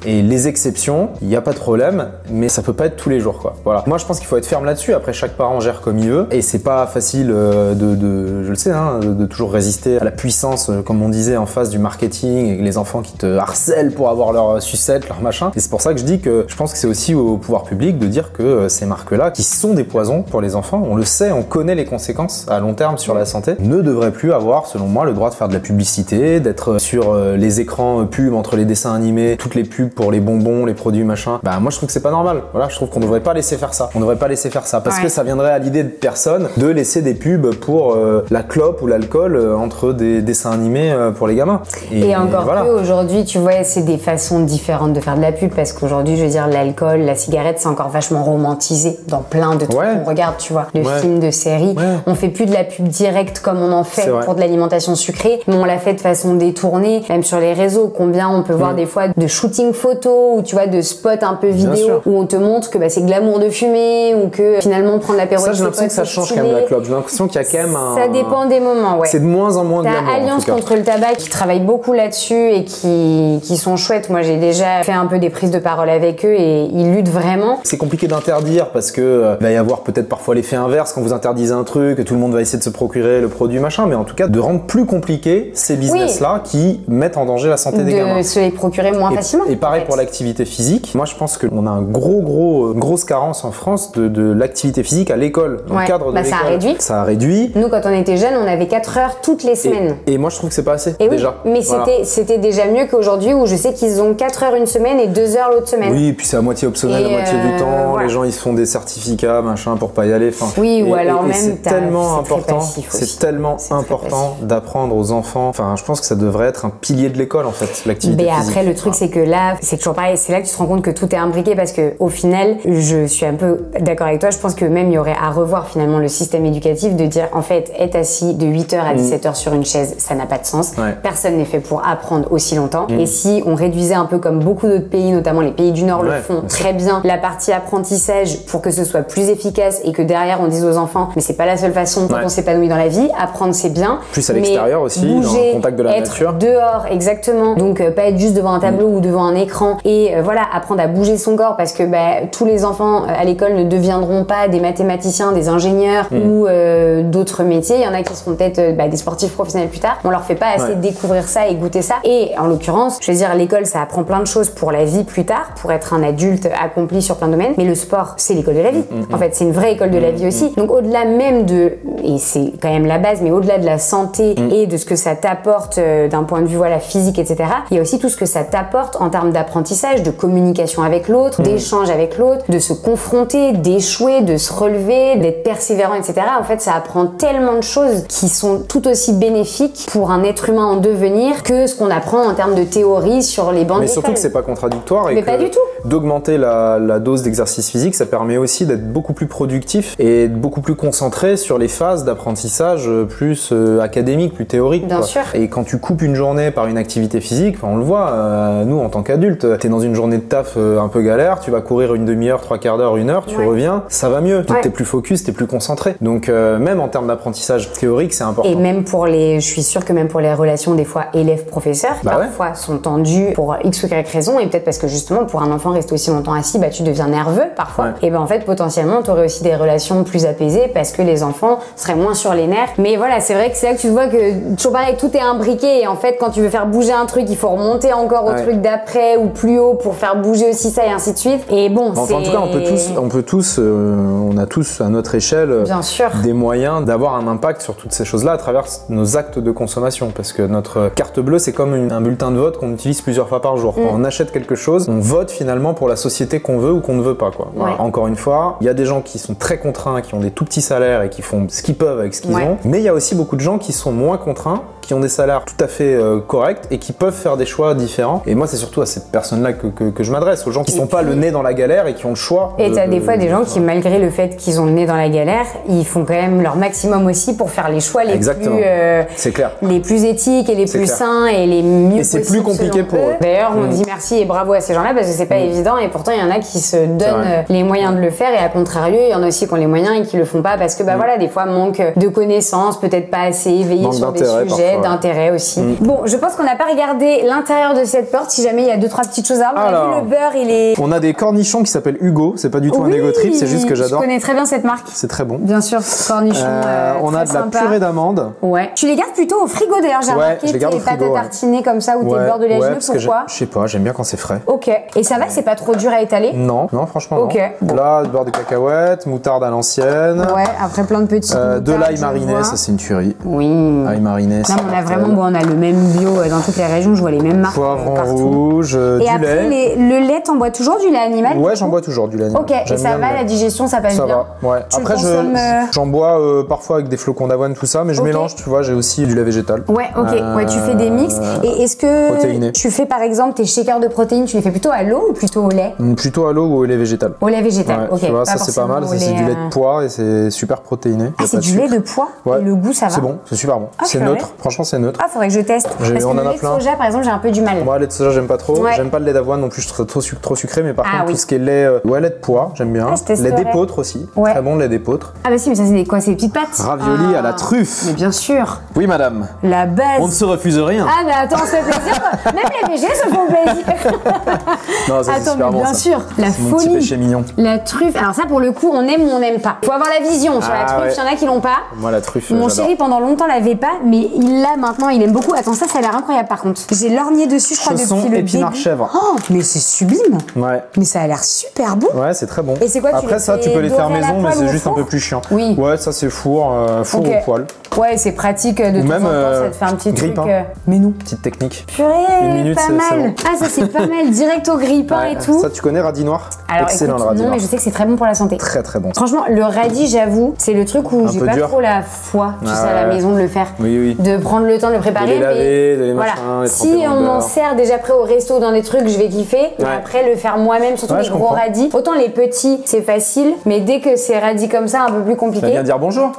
Et les exceptions, il n'y a pas de problème, mais ça peut pas être tous les jours, quoi. Moi, je pense qu'il faut être ferme là-dessus. Après, chaque parent gère comme il veut, et c'est pas facile je le sais, de toujours résister à la puissance, comme on disait, en face du marketing et les enfants qui te harcèlent pour avoir leur sucette, leur machin. Et c'est pour ça que je dis que je pense que c'est aussi au pouvoir public de dire que ces marques-là, qui sont des poisons pour les enfants, on le sait, on connaît les conséquences à long terme sur la santé, ne devraient plus avoir, selon moi, le droit de faire de la publicité, d'être sur les écrans pubs entre les dessins animés, toutes les pubs pour les bonbons, les produits machin. Moi, je trouve que c'est pas normal. Je trouve qu'on devrait pas laisser faire ça. On devrait pas laisser faire ça parce que ça viendrait l'idée de personne de laisser des pubs pour la clope ou l'alcool entre des dessins animés pour les gamins. Et encore voilà. Que aujourd'hui, tu vois, c'est des façons différentes de faire de la pub parce qu'aujourd'hui, je veux dire, l'alcool, la cigarette, c'est encore vachement romantisé dans plein de trucs qu'on regarde, tu vois, de films, de séries. On fait plus de la pub directe comme on en fait pour de l'alimentation sucrée, mais on l'a fait de façon détournée, même sur les réseaux. Combien on peut voir des fois de shooting photos ou tu vois de spots un peu vidéo où on te montre que c'est glamour de fumer ou que finalement prendre l'apéro. Ça, j'ai l'impression que ça change quand même la clope. J'ai l'impression qu'il y a quand même Ça dépend des moments, C'est de moins en moins glamour. T'as Alliance contre le tabac qui travaille beaucoup là-dessus et qui sont chouettes. Moi, j'ai déjà fait un peu des prises de parole avec eux et ils luttent vraiment. C'est compliqué d'interdire parce que va y avoir peut-être parfois l'effet inverse quand vous interdisez un truc, tout le monde va essayer de se procurer le produit machin, mais en tout cas de rendre plus compliqué ces business-là qui mettent en danger la santé des gamins. De se les procurer moins facilement. Et pareil pour l'activité physique. Moi, je pense qu'on a un grosse carence en France de l'activité physique à l'école, dans le cadre de l'école. Ça a réduit. Nous, quand on était jeunes, on avait 4 heures toutes les semaines. Et moi, je trouve que c'est pas assez, déjà. Mais c'était déjà mieux qu'aujourd'hui où je sais qu'ils ont 4 heures une semaine et 2 heures l'autre semaine. Oui, et puis c'est à moitié optionnel, la moitié du temps. Voilà. Les gens, ils se font des certificats, machin, pour pas y aller. Enfin, ou alors même, c'est tellement important. C'est tellement important d'apprendre aux enfants. Enfin, je pense que ça devrait être un pilier de l'école, en fait, l'activité physique. Après, le truc, c'est que là, c'est toujours pareil. C'est là que tu te rends compte que tout est imbriqué parce que, au final, je suis un peu d'accord avec toi. Je pense que même il y aurait à revoir finalement le système éducatif de dire, en fait, être assis de 8h à 17h sur une chaise, ça n'a pas de sens. Personne n'est fait pour apprendre aussi longtemps. Et si on réduisait un peu comme beaucoup d'autres pays, notamment les pays du Nord le font très bien, la partie apprentissage pour que ce soit plus efficace et que derrière on dise aux enfants, mais c'est pas la seule façon dont on s'épanouit dans la vie. Apprendre, c'est bien. Plus à l'extérieur aussi, bouger, dans le contact de la nature. Dehors, exactement. Donc pas être juste devant un tableau ou devant un écran et voilà, apprendre à bouger son corps parce que tous les enfants à l'école ne deviendront pas des mathématiciens, des ingénieurs ou d'autres métiers. Il y en a qui seront peut-être des sportifs professionnels plus tard. On leur fait pas assez découvrir ça et goûter ça. Et en l'occurrence, je veux dire, l'école, ça apprend plein de choses pour la vie plus tard, pour être un adulte accompli sur plein de domaines. Mais le sport, c'est l'école de la vie. En fait, c'est une vraie école de la vie aussi. Donc au-delà même et c'est quand même la base, mais au-delà de la santé et de ce que ça t'apporte d'un point de vue physique, etc., il y a aussi tout ce que ça t'apporte en termes d'apprentissage, de communication avec l'autre, d'échange avec l'autre, de se confronter, d'échouer, de se relever, d'être persévérant, etc. En fait, ça apprend tellement de choses qui sont tout aussi bénéfiques pour un être humain en devenir que ce qu'on apprend en termes de théorie sur les bancs d'école. Mais surtout que c'est pas contradictoire. Mais pas du tout. D'augmenter la dose d'exercice physique, ça permet aussi d'être beaucoup plus productif et beaucoup plus concentré sur les phases d'apprentissage plus académiques, plus théoriques. Bien sûr. Et quand tu coupes une journée par une activité physique, on le voit, nous en tant qu'adultes, t'es dans une journée de taf un peu galère, tu vas courir une demi-heure, 3/4 d'heure, 1 heure, tu reviens, ça va mieux. T'es plus focus, t'es plus concentré. Donc même en termes d'apprentissage théorique, c'est important. Et même je suis sûre que même pour les relations des fois élèves-professeurs, parfois sont tendues pour X ou Y raison et peut-être parce que justement pour un enfant rester aussi longtemps assis, tu deviens nerveux parfois. Et en fait potentiellement t'aurais aussi des relations plus apaisées parce que les enfants seraient moins sur les nerfs. Mais voilà, c'est vrai que c'est là que tu vois que toujours pareil, tout est imbriqué et en fait quand tu veux faire bouger un truc, il faut remonter encore au truc d'après ou plus haut pour faire bouger aussi ça et ainsi de suite. Et bon, en tout cas, on a tous à notre échelle des moyens d'avoir un impact sur toutes ces choses-là à travers nos actes de consommation. Parce que notre carte bleue, c'est comme un bulletin de vote qu'on utilise plusieurs fois par jour. Quand on achète quelque chose, on vote finalement pour la société qu'on veut ou qu'on ne veut pas. Voilà. Encore une fois, il y a des gens qui sont très contraints, qui ont des tout petits salaires et qui font ce qu'ils peuvent avec ce qu'ils ont. Mais il y a aussi beaucoup de gens qui sont moins contraints, qui ont des salaires tout à fait corrects et qui peuvent faire des choix différents. Et moi, c'est surtout à ces personnes-là que je m'adresse, aux gens qui sont pas le nez dans la galère et qui ont le choix. Et t'as des fois des gens qui, malgré le fait qu'ils ont le nez dans la galère, ils font quand même leur maximum aussi pour faire les choix les plus éthiques et les plus sains et les mieux possibles. Et c'est plus compliqué pour eux. D'ailleurs, on dit merci et bravo à ces gens-là parce que c'est pas évident et pourtant il y en a qui se donnent les moyens de le faire et à contrario, il y en a aussi qui ont les moyens et qui le font pas parce que voilà, des fois manque de connaissances, peut-être pas assez éveillé sur des sujets, d'intérêt aussi. Bon, je pense qu'on n'a pas regardé l'intérieur de cette porte. Si jamais il y a 2-3 petites choses à voir, on a vu le beurre, on a des cornichons qui s'appellent Hugo. C'est pas du tout un ego trip, c'est juste que j'adore. Je connais très bien cette marque. C'est très bon. Bien sûr, cornichons. On a de la purée d'amande. Ouais. Tu les gardes plutôt au frigo d'ailleurs, j'ai remarqué tes pâtes à tartiner comme ça ou tes beurres de légumes. Pourquoi? Je sais pas, j'aime bien quand c'est frais. Ok. Et ça va, c'est pas trop dur à étaler? Non, franchement. Ok. Non. Là, beurre de cacahuète, moutarde à l'ancienne. Ouais, après plein de petits. De l'ail mariné, ça c'est une tuerie. Oui. Ail mariné. Là, on a vraiment, bon, on a le même bio dans toutes les régions, je vois les mêmes marques. Poivron rouge, et après, le lait, t'en bois toujours du lait animal? Ouais, j'en bois toujours du lait animal. Ok, et ça va, la digestion, ça passe bien? Ça va, ouais. Après, j'en bois parfois avec des flocons d'avoine, tout ça, mais je mélange, tu vois, j'ai aussi du lait végétal. Ouais, ok, ouais, tu fais des mix. Et est-ce que tu fais par exemple tes shakers de protéines, tu les fais plutôt à l'eau ou plutôt au lait? Plutôt à l'eau ou au lait végétal. Au lait végétal, ok. Tu vois, ça c'est pas mal, c'est du lait de pois et c'est super protéiné. Ah, c'est du lait de pois? Ouais. Et le goût, ça va? C'est bon, c'est super bon. C'est neutre, franchement, c'est neutre. Ah, faudrait que je teste. Parce que le lait de soja, par exemple, j'ai un peu du mal. Moi, le lait de soja, j'aime pas trop. J'aime pas le lait d'avoine non plus, je trouve trop sucré, mais par contre, tout ce qui est lait, lait de pois, j'aime bien. Lait d'épeautre aussi. Très bon, lait d'épeautre. Ah, bah si, mais ça, c'est quoi? C'est des petites pâtes? Ravioli à la truffe. Mais bien sûr. Oui, madame. La base. On ne se refuse rien. Ah, mais attends, ça fait plaisir. Même les végés se font plaisir. Non, ça, attends, mais bien sûr. La folie. Mon petit péché mignon. La truffe. Alors, ça, pour le coup, on aime ou on n'aime pas. Faut avoir la vision sur la truffe. Il y en a qui l'ont pas. Moi, la truffe. Mon chéri, pendant longtemps, l'avait pas, mais il l'a maintenant. Il aime beaucoup. Attends, ça a l'air incroyable par contre. J'ai lorgné dessus, je crois, depuis le épinards début. chèvre. Oh, mais c'est sublime. Ouais. Mais ça a l'air super bon. Ouais, c'est très bon. Et c'est quoi? Après, ça, tu peux les faire maison, mais c'est juste un peu plus chiant. Oui. Ouais, ça, c'est four au poêle. Ouais, c'est pratique de temps en temps, ça te fait un petit truc. Mais non. Petite technique. Purée, une minute, pas mal. Ah, ça c'est pas mal, direct au grille-pain et tout. Ça, tu connais radis noir? Alors, excellent, écoute, le radis non, noir. mais je sais que c'est très bon pour la santé. Très très bon. Franchement, le radis, j'avoue, c'est le truc où j'ai pas trop la foi, tu sais, à la maison de le faire. Oui. De prendre le temps de le préparer. De les laver, de les machins, les si on m'en sert déjà prêt au resto dans des trucs, je vais kiffer. Mais après, le faire moi-même, surtout les gros radis. Autant les petits, c'est facile, mais dès que c'est radis comme ça, un peu plus compliqué. Tu vas bien dire bonjour.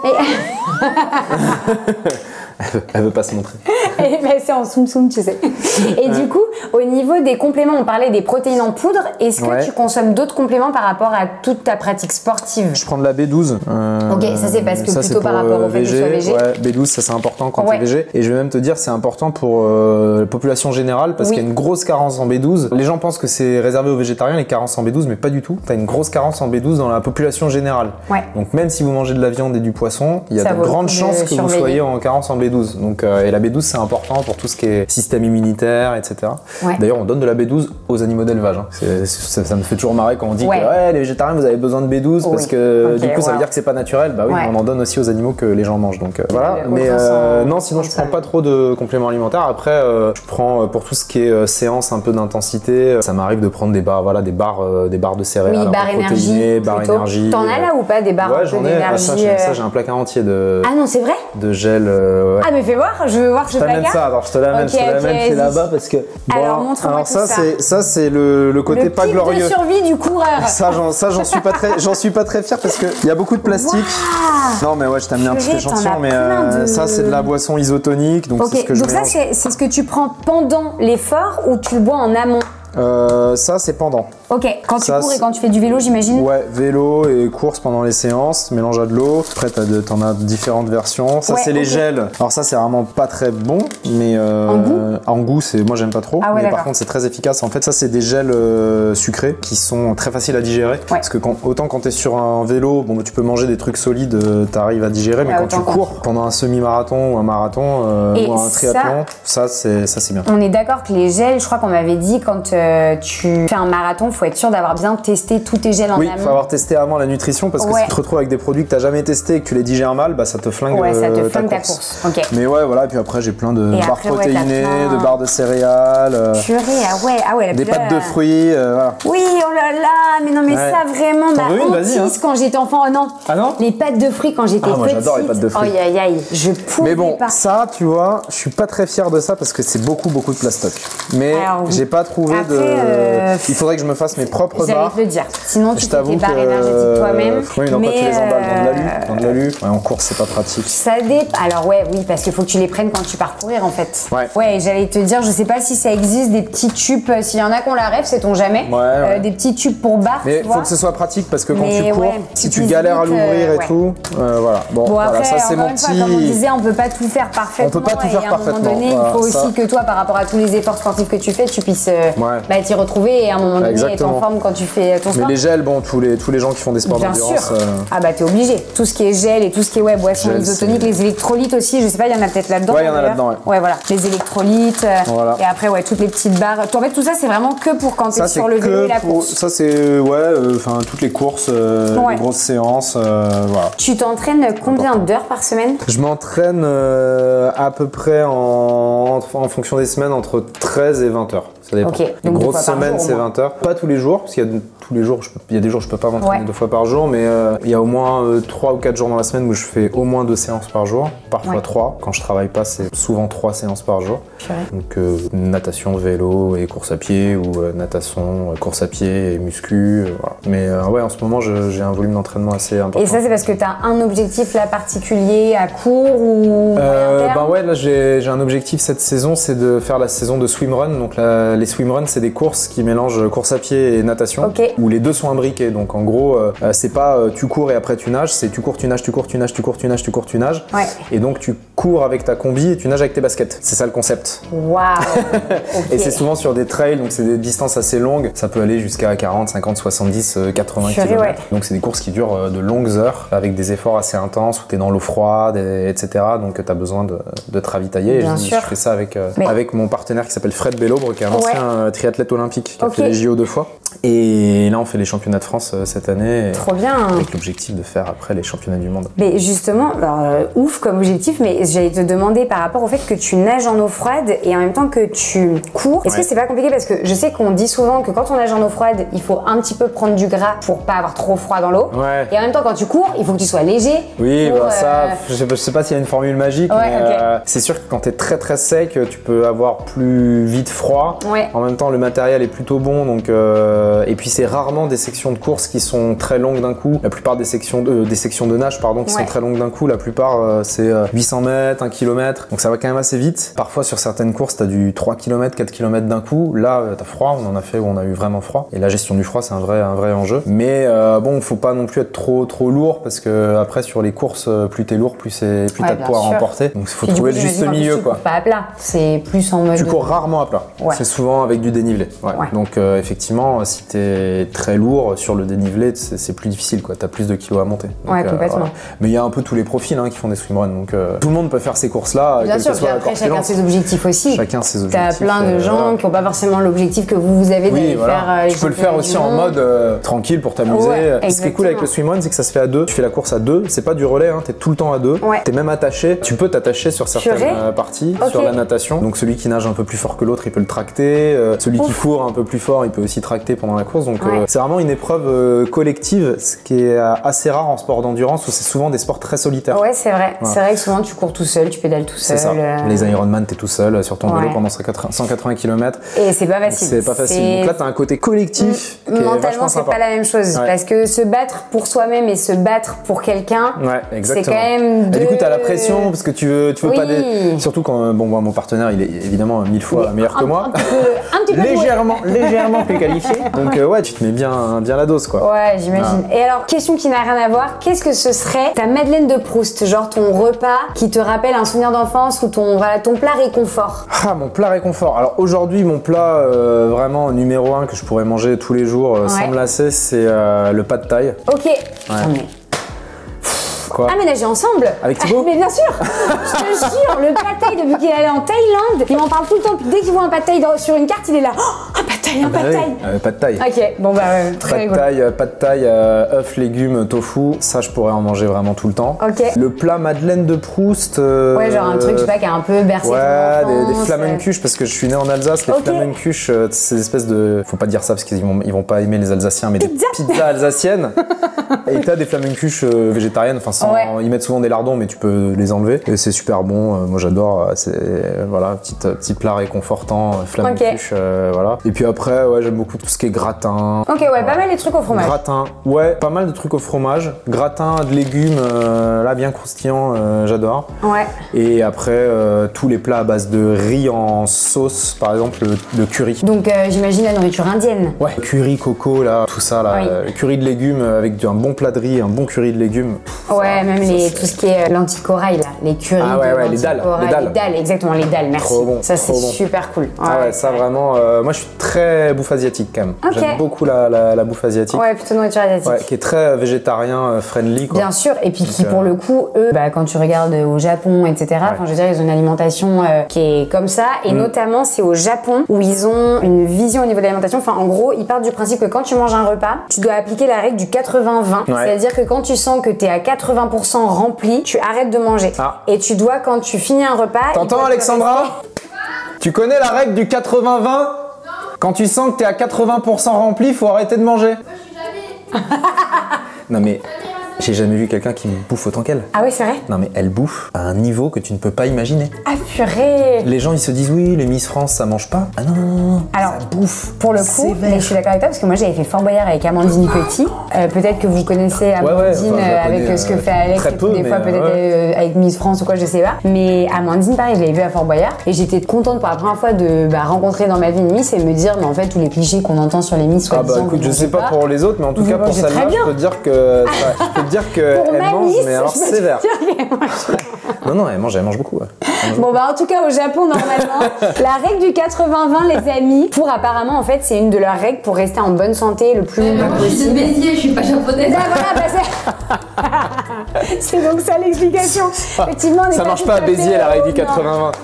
Elle veut pas se montrer. Et ben c'est en soum tu sais. Et du coup, au niveau des compléments, on parlait des protéines en poudre. Est-ce que tu consommes d'autres compléments par rapport à toute ta pratique sportive? Je prends de la B12. Ok, ça c'est parce que ça, plutôt par rapport au fait que tu sois végé. Ouais, B12, ça c'est important quand t'es végé. Et je vais même te dire, c'est important pour la population générale parce qu'il y a une grosse carence en B12. Les gens pensent que c'est réservé aux végétariens, les carences en B12, mais pas du tout. T'as une grosse carence en B12 dans la population générale. Ouais. Donc même si vous mangez de la viande et du poisson, il y a de grandes chances que vous soyez en carence en B12. Donc, et la B12 c'est important pour tout ce qui est système immunitaire, etc. Ouais. D'ailleurs, on donne de la B12 aux animaux d'élevage. Hein. Ça me fait toujours marrer quand on dit que les végétariens vous avez besoin de B12 parce que du coup ça veut dire que c'est pas naturel. Bah oui, on en donne aussi aux animaux que les gens mangent. Donc voilà. Mais non, sinon je prends pas trop de compléments alimentaires. Après, je prends pour tout ce qui est séance un peu d'intensité. Ça m'arrive de prendre des barres de céréales, barres énergie, barres énergie. T'en as là ou pas des barres d'énergie? Ça, j'ai un placard entier de. Ah non, c'est vrai? De gel. Ah mais fais voir, je veux voir ce placard. Je te l'amène, c'est là-bas parce que. Bon, alors montre-moi tout ça. Ça c'est le côté pas glorieux. Le survie du coureur. Ça j'en suis pas très fier parce que il y a beaucoup de plastique. Wow. Non mais ouais, je t'ai amené un petit échantillon, mais ça c'est de la boisson isotonique, donc c'est ce que je mélange. Donc ça c'est ce que tu prends pendant l'effort ou tu le bois en amont? Ça c'est pendant. Ok, quand tu cours et quand tu fais du vélo, j'imagine? Ouais, vélo et course pendant les séances, mélange à de l'eau. Après, t'en as différentes versions. Ça, c'est les gels. Alors ça, c'est vraiment pas très bon, mais en goût, moi j'aime pas trop. Ah ouais, mais par contre, c'est très efficace. En fait, ça, c'est des gels sucrés qui sont très faciles à digérer. Parce que autant quand t'es sur un vélo, bon, tu peux manger des trucs solides, t'arrives à digérer, mais quand tu cours pendant un semi-marathon ou un marathon ou un triathlon, ça c'est bien. On est d'accord que les gels, je crois qu'on m'avait dit quand tu fais un marathon, faut être sûr d'avoir bien testé tous tes gels en amont. Oui, faut avoir testé avant la nutrition parce que si tu te retrouves avec des produits que t'as jamais testés et que tu les digères mal, bah ça te flingue, ta course. Okay. Mais ouais, voilà, et puis après j'ai plein de barres protéinées, de barres de céréales, purée, des pâtes de fruits, voilà. Oui, oh là là, mais non mais ça vraiment ma hantise quand j'étais enfant. Oh non. Ah non. Les pâtes de fruits quand j'étais petite. Moi j'adore les pâtes de fruits. Aïe aïe aïe, je pouvais pas. Mais bon, ça, tu vois, je suis pas très fier de ça parce que c'est beaucoup de plastoc. Mais j'ai pas trouvé il faudrait que je me fasse mes propres barres. J'allais te le dire. Sinon, tu fais tes barres énergétiques toi-même. Oui, non, pas tu les emballes dans de l'alu. Ouais, en course, c'est pas pratique. Ça dépend. Alors ouais, oui, parce qu'il faut que tu les prennes quand tu pars courir, en fait. Ouais, j'allais te dire, je sais pas si ça existe, des petits tubes. S'il y en a qu'on la rêve, sait-on jamais. Des petits tubes pour barres. Mais il faut que ce soit pratique parce que quand tu cours, si tu galères à l'ouvrir et tout, voilà. Bon, voilà, ça c'est mon petit. Comme on disait, on peut pas tout faire parfaitement. On peut pas tout faire parfaitement. À un moment donné, il faut aussi que toi, par rapport à tous les efforts sportifs que tu fais, tu puisses t'y retrouver et à un moment donné être en forme quand tu fais ton sport. Mais les gels, bon, tous les gens qui font des sports d'endurance. Ah bah t'es obligé. Tout ce qui est gel et tout ce qui est boissons isotoniques, les électrolytes aussi, je sais pas, il y en a peut-être là-dedans. Ouais, il y en a là-dedans. Ouais, voilà. Les électrolytes. Et après, toutes les petites barres. En fait, tout ça, c'est vraiment que pour quand t'es sur le vélo et la course. Ça, c'est, toutes les courses, les grosses séances, voilà. Tu t'entraînes combien d'heures par semaine? Je m'entraîne à peu près en fonction des semaines entre 13 et 20 heures. Ça dépend. Une grosse semaine, c'est 20 heures. Pas tous les jours, parce qu'il y a tous les jours, il y a des jours où je peux pas m'entraîner 2 fois par jour, mais il y a au moins 3 ou 4 jours dans la semaine où je fais au moins 2 séances par jour, parfois 3. Quand je travaille pas, c'est souvent 3 séances par jour. Donc natation, vélo et course à pied, ou natation, course à pied et muscu. Voilà. Mais en ce moment, j'ai un volume d'entraînement assez important. Et ça, c'est parce que tu as un objectif là particulier à court ou moyen terme? Là j'ai un objectif cette saison, c'est de faire la saison de swimrun. Donc les swimruns, c'est des courses qui mélangent course à pied et natation, où les deux sont imbriqués. Donc en gros, c'est pas tu cours et après tu nages, c'est tu cours, tu nages, tu cours, tu nages, tu cours, tu nages, tu cours, tu nages. Et donc tu cours avec ta combi et tu nages avec tes baskets. C'est ça le concept. Waouh. Et c'est souvent sur des trails, donc c'est des distances assez longues. Ça peut aller jusqu'à 40, 50, 70, 80 km. Donc c'est des courses qui durent de longues heures avec des efforts assez intenses où tu es dans l'eau froide, etc. Donc tu as besoin de te ravitailler. Je fais ça avec mon partenaire qui s'appelle Fred Bellobre, qui est un ancien triathlète olympique qui a fait les JO 2 fois. Et là, on fait les championnats de France cette année. Trop bien. Avec l'objectif de faire après les championnats du monde. Mais justement, ouf comme objectif, mais j'allais te demander par rapport au fait que tu nages en eau froide et en même temps que tu cours. Est-ce que c'est pas compliqué? Parce que je sais qu'on dit souvent que quand on nage en eau froide, il faut un petit peu prendre du gras pour pas avoir trop froid dans l'eau. Et en même temps, quand tu cours, il faut que tu sois léger. Oui, ça, je sais pas s'il y a une formule magique, mais c'est sûr que quand t'es très très sec, tu peux avoir plus vite froid. En même temps, le matériel est plutôt bon, donc et puis c'est rarement des sections de course qui sont très longues d'un coup. La plupart des sections de nage qui sont très longues d'un coup. La plupart c'est 800 mètres, 1 km. Donc ça va quand même assez vite. Parfois sur certaines courses, t'as du 3 km, 4 km d'un coup. Là, t'as froid. On en a fait où on a eu vraiment froid. Et la gestion du froid, c'est un vrai enjeu. Mais faut pas non plus être trop lourd parce que après sur les courses, plus t'es lourd, plus t'as de poids à emporter. Donc il faut trouver le juste milieu, quoi. Tu cours pas à plat. C'est plus en mode. Tu cours rarement à plat. C'est souvent avec du dénivelé. Donc effectivement, si t'es très lourd sur le dénivelé, c'est plus difficile, quoi. T'as plus de kilos à monter. Donc, complètement. Mais il y a un peu tous les profils qui font des swimruns. Donc tout le monde peut faire ces courses-là. Bien sûr, puis après chacun ses objectifs aussi. Chacun ses objectifs. T'as plein de gens qui n'ont pas forcément l'objectif que vous avez d'aller faire. Tu peux le faire aussi en mode tranquille pour t'amuser. Ce qui est cool avec le swimrun, c'est que ça se fait à deux. Tu fais la course à deux. C'est pas du relais, t'es tout le temps à deux. T'es même attaché. Tu peux t'attacher sur certaines parties, sur la natation. Donc celui qui nage un peu plus fort que l'autre, il peut le tracter. Celui qui court un peu plus fort, il peut aussi tracter pendant la course. Donc c'est vraiment une épreuve collective, ce qui est assez rare en sport d'endurance où c'est souvent des sports très solitaires. Ouais, c'est vrai. C'est vrai que souvent tu cours tout seul, tu pédales tout seul. C'est ça. Les Ironman, t'es tout seul sur ton vélo pendant 180 km. Et c'est pas facile. C'est pas facile. Donc là, t'as un côté collectif. Mentalement, c'est pas la même chose. Parce que se battre pour soi-même et se battre pour quelqu'un, c'est quand même. Et du coup, t'as la pression parce que tu veux pas surtout quand mon partenaire, il est évidemment 1000 fois meilleur que moi. Un petit peu légèrement plus qualifié. Donc tu te mets bien la dose, quoi. Ouais, j'imagine. Et alors, question qui n'a rien à voir, qu'est-ce que ce serait ta Madeleine de Proust, genre ton repas qui te rappelle un souvenir d'enfance ou ton plat réconfort? Ah, mon plat réconfort. Alors aujourd'hui, mon plat vraiment numéro 1 que je pourrais manger tous les jours sans me lasser, c'est le pad thai. Ok. Quoi? Aménager ensemble. Avec Thibaut? Mais bien sûr. Je te jure, le pad thai, depuis qu'il est allé en Thaïlande, il m'en parle tout le temps. Dès qu'il voit un pad thai sur une carte, il est là. Oh, un pad thai, un pad thai. Pad thai. Ok, bon très rigolo. Pad thai, œufs, légumes, tofu. Ça, je pourrais en manger vraiment tout le temps. Ok. Le plat Madeleine de Proust. Genre un truc, je sais pas, qui a un peu bercé. Des flamencuches, parce que je suis né en Alsace. Les flamencuches, c'est des espèces de. Faut pas dire ça parce qu'ils vont pas aimer les Alsaciens, mais des pizzas alsaciennes. Et t'as des flamencuches végétariennes, ils mettent souvent des lardons, mais tu peux les enlever. Et c'est super bon, moi j'adore. C'est petit plat réconfortant, flamencuche, voilà. Et puis après, j'aime beaucoup tout ce qui est gratin. Ok, pas mal les trucs au fromage. Gratin, pas mal de trucs au fromage. Gratin de légumes, là bien croustillant, j'adore. Et après, tous les plats à base de riz en sauce, par exemple le curry. Donc j'imagine la nourriture indienne. Curry, coco, là, tout ça, là. Le curry de légumes avec un bon plat de riz, un bon curry de légumes. Ouais, même tout ce qui est lentilles corail, là, les currys. Ah ouais, les dalles. Les dalles, exactement, les dalles, merci. Trop bon. Ça, c'est super cool. Ça vraiment. Moi, je suis très bouffe asiatique quand même. Okay. J'aime beaucoup la bouffe asiatique. Ouais, plutôt nourriture asiatique. Ouais, qui est très végétarien, friendly, quoi. Bien sûr, et puis qui, pour le coup, eux, quand tu regardes au Japon, etc., je veux dire, ils ont une alimentation qui est comme ça, et notamment, c'est au Japon où ils ont une vision au niveau de l'alimentation. Enfin, en gros, ils partent du principe que quand tu manges un repas, tu dois appliquer la règle du 80-20. C'est-à-dire que quand tu sens que t'es à 80% rempli, tu arrêtes de manger. Et tu dois, quand tu finis un repas... T'entends, Alexandra? Tu connais la règle du 80-20? Quand tu sens que t'es à 80% rempli, faut arrêter de manger. Moi, je suis jamais. Non mais... J'ai jamais vu quelqu'un qui bouffe autant qu'elle. Ah oui, c'est vrai? Non mais elle bouffe à un niveau que tu ne peux pas imaginer. Ah purée! Les gens ils se disent oui, les Miss France ça mange pas. Ah non, alors, ça bouffe. Pour le coup, mais je suis d'accord avec toi parce que moi j'avais fait Fort Boyard avec Amandine Petit. Peut-être que vous connaissez Amandine avec ce que fait Alex et tout, des fois peut-être avec Miss France ou quoi, je sais pas. Mais Amandine, pareil, je l'avais vue à Fort Boyard et j'étais contente pour la première fois de rencontrer dans ma vie une Miss et me dire, mais en fait, tous les clichés qu'on entend sur les Miss, ah bah écoute, je sais pas pour les autres, mais en tout cas pour celle-là, je peux te dire que elle mange, mais alors sévère. Non, elle mange beaucoup. Bon, bah en tout cas, au Japon, normalement, la règle du 80-20, les amis, pour apparemment, en fait, c'est une de leurs règles pour rester en bonne santé le plus longtemps possible. Je suis de Béziers, je suis pas japonaise. C'est donc ça l'explication. Effectivement, ça marche pas à Béziers, la règle du 80-20.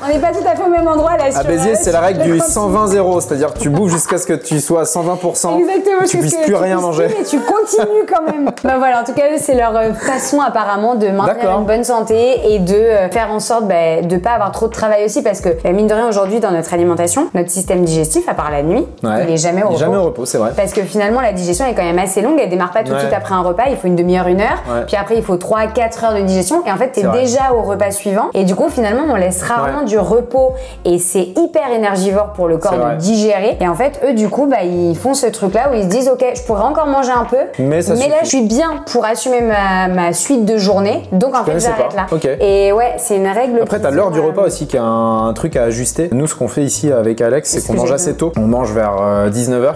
On n'est pas tout à fait au même endroit là. À Béziers, c'est la règle du 120-0, c'est-à-dire que tu bouffes jusqu'à ce que tu sois à 120%. Exactement, tu puisses plus rien manger. Mais tu continues quand même. Bah voilà, en tout cas, c'est leur façon apparemment de maintenir une bonne santé et de faire en sorte de pas avoir trop de travail aussi, parce que mine de rien, aujourd'hui dans notre alimentation, notre système digestif, à part la nuit, il est jamais au repos. Jamais au repos, c'est vrai. Parce que finalement, la digestion est quand même assez longue, elle démarre pas tout de suite après un repas, il faut une demi-heure, une heure, puis après il faut 3-4 heures de digestion, et en fait t'es déjà au repas suivant, et du coup finalement on laisse rarement du repos, et c'est hyper énergivore pour le corps de digérer, et en fait eux du coup ils font ce truc là où ils se disent ok, je pourrais encore manger un peu, mais là je suis bien pour assumer ma suite de journée, donc en fait j'arrête là. Et ouais, c'est une règle. Après t'as l'heure du repas aussi qui a un truc à ajuster. Nous ce qu'on fait ici avec Alex, c'est qu'on mange assez tôt, on mange vers 19h,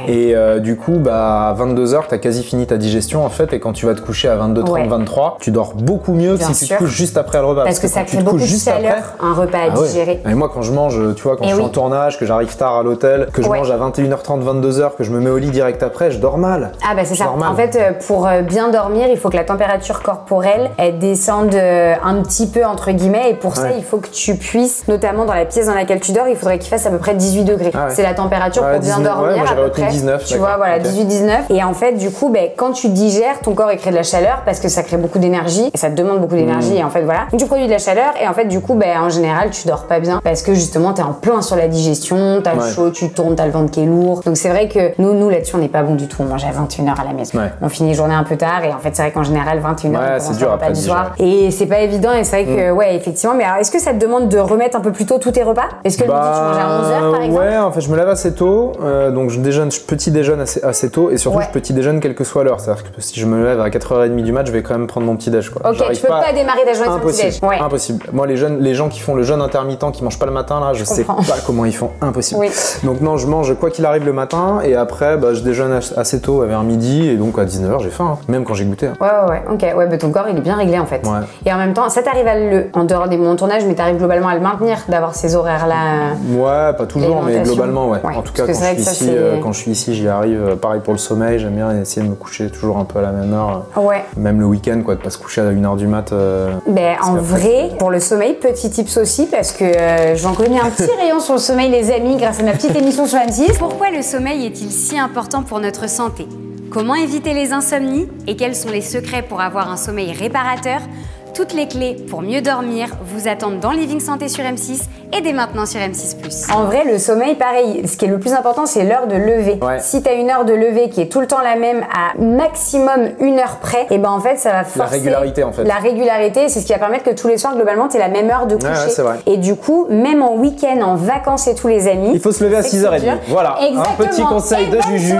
et du coup à 22h t'as quasi fini ta digestion en fait, et quand tu vas te coucher à 22h30, 23h, tu dors beaucoup mieux que si tu te couches juste après le repas. Parce que ça crée beaucoup de chaleur, un repas à digérer. Et moi quand je mange, tu vois, quand je suis en tournage, que j'arrive tard à l'hôtel, que je mange à 21h30, 22h, que je me mets au lit direct après, je dors mal. Ah bah c'est ça. En fait, pour bien dormir, il faut que la température corporelle elle descende un petit peu entre guillemets, et pour ça il faut que tu puisses, notamment dans la pièce dans laquelle tu dors, il faudrait qu'il fasse à peu près 18 degrés. C'est la température pour bien dormir à peu près. 19, tu vois, voilà, 18-19. Et en fait, du coup, quand tu digères, ton corps il crée de la chaleur parce que ça crée beaucoup d'énergie et ça te demande beaucoup d'énergie. Et en fait, voilà. Donc, tu produis de la chaleur et en fait, du coup, en général, tu dors pas bien parce que justement, t'es en plein sur la digestion, t'as chaud, tu tournes, t'as le ventre qui est lourd. Donc, c'est vrai que nous là-dessus, on n'est pas bon du tout. On mange à 21h à la maison. On finit les journées un peu tard et en fait, c'est vrai qu'en général, 21h, c'est dur après du soir. Et c'est pas évident et c'est vrai que, effectivement. Mais alors, est-ce que ça te demande de remettre un peu plus tôt tous tes repas? Est-ce que le midi, tu manges à 11h par exemple? Ouais, en fait, je me lève assez tôt. Donc, je petit déjeune assez tôt, et surtout, je petit déjeune quelle que soit l'heure. C'est-à-dire que si je me lève à 4h30 du mat, je vais quand même prendre mon petit déj, quoi. Ok, tu peux pas démarrer ta journée sans petit déj. Impossible. Moi, les gens qui font le jeûne intermittent, qui mangent pas le matin, là, je sais pas comment ils font. Impossible. Donc non, je mange quoi qu'il arrive le matin, et après, je déjeune assez tôt, vers midi, et donc à 19h, j'ai faim, même quand j'ai goûté. Ok. Ouais, ton corps, il est bien réglé en fait. Et en même temps, ça t'arrive en dehors des moments de tournage, mais t'arrives globalement à le maintenir, d'avoir ces horaires-là. Ouais, pas toujours, mais globalement, en tout cas, quand je suis ici, j'y arrive. Pareil pour le sommeil, j'aime bien essayer de me coucher toujours un peu à la même heure. Même le week-end, quoi, de pas se coucher à 1h du mat. En vrai, pour le sommeil, petit tips aussi, parce que j'en connais un petit rayon sur le sommeil, les amis, grâce à ma petite émission sur M6. Pourquoi le sommeil est-il si important pour notre santé? Comment éviter les insomnies? Et quels sont les secrets pour avoir un sommeil réparateur? Toutes les clés pour mieux dormir vous attendent dans Living Santé sur M6 et dès maintenant sur M6+. En vrai, le sommeil, pareil, ce qui est le plus important, c'est l'heure de lever. Si tu as une heure de lever qui est tout le temps la même à maximum 1 heure près, et en fait, ça va forcer... La régularité, en fait. La régularité, c'est ce qui va permettre que tous les soirs, globalement, tu aies la même heure de coucher. C'est vrai. Et du coup, même en week-end, en vacances et tous les amis... Il faut se lever à 6h30. Voilà, un petit conseil de Juju.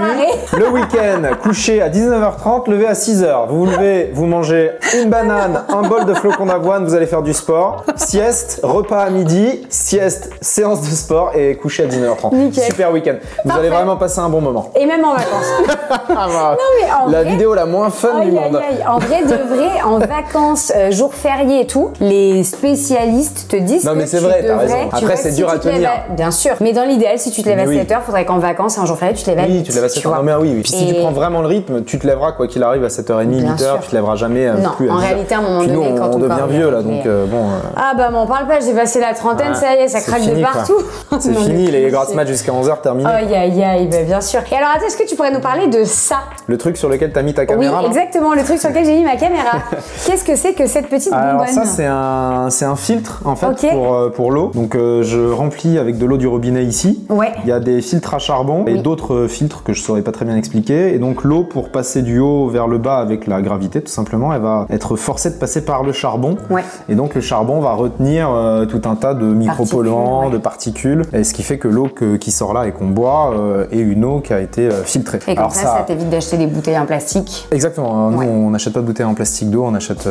Le week-end, coucher à 19h30, lever à 6h. Vous vous levez, vous mangez une banane, un bol bol de flocons d'avoine, vous allez faire du sport. Sieste, repas à midi, sieste, séance de sport et coucher à 19h30. Nickel. Super week-end. Vous allez vraiment passer un bon moment. Et même en vacances. Non, mais la vidéo la moins fun du monde. En vrai, de vrai, en vacances, jours fériés et tout, les spécialistes te disent non, mais c'est vrai, t'as raison. Après, c'est dur à tenir. Bien sûr. Mais dans l'idéal, si tu te lèves à 7h, il faudrait qu'en vacances, un jour férié, tu te lèves à 8h. Oui, tu te lèves à 7h. Non, mais oui. Puis si tu prends vraiment le rythme, tu te lèveras quoi qu'il arrive à 7h30, 8h, tu te lèveras jamais plus à 10h. En réalité, à un moment donné, quand on devient vieux là, donc bon. Ah bah m'en parle pas, j'ai passé la trentaine, ça y est, ça craque de partout. C'est fini, les grasses matchs jusqu'à 11h terminés. Aïe aïe aïe, bah bien sûr. Et alors attends, est-ce que tu pourrais nous parler de ça? Le truc sur lequel t'as mis ta caméra? Oui, exactement, le truc sur lequel j'ai mis ma caméra. Qu'est-ce que c'est que cette petite bonbonne? Alors ça c'est un filtre en fait pour l'eau. Donc je remplis avec de l'eau du robinet ici. Ouais. Il y a des filtres à charbon et d'autres filtres que je saurais pas très bien expliquer. Et donc l'eau, pour passer du haut vers le bas avec la gravité tout simplement, elle va être forcée de passer par le charbon. Ouais. Et donc le charbon va retenir tout un tas de micropolluants, de particules, et ce qui fait que l'eau qui sort là et qu'on boit est une eau qui a été filtrée. Et comme ça t'évite d'acheter des bouteilles en plastique. Exactement. Nous on n'achète pas de bouteilles en plastique d'eau, on n'achète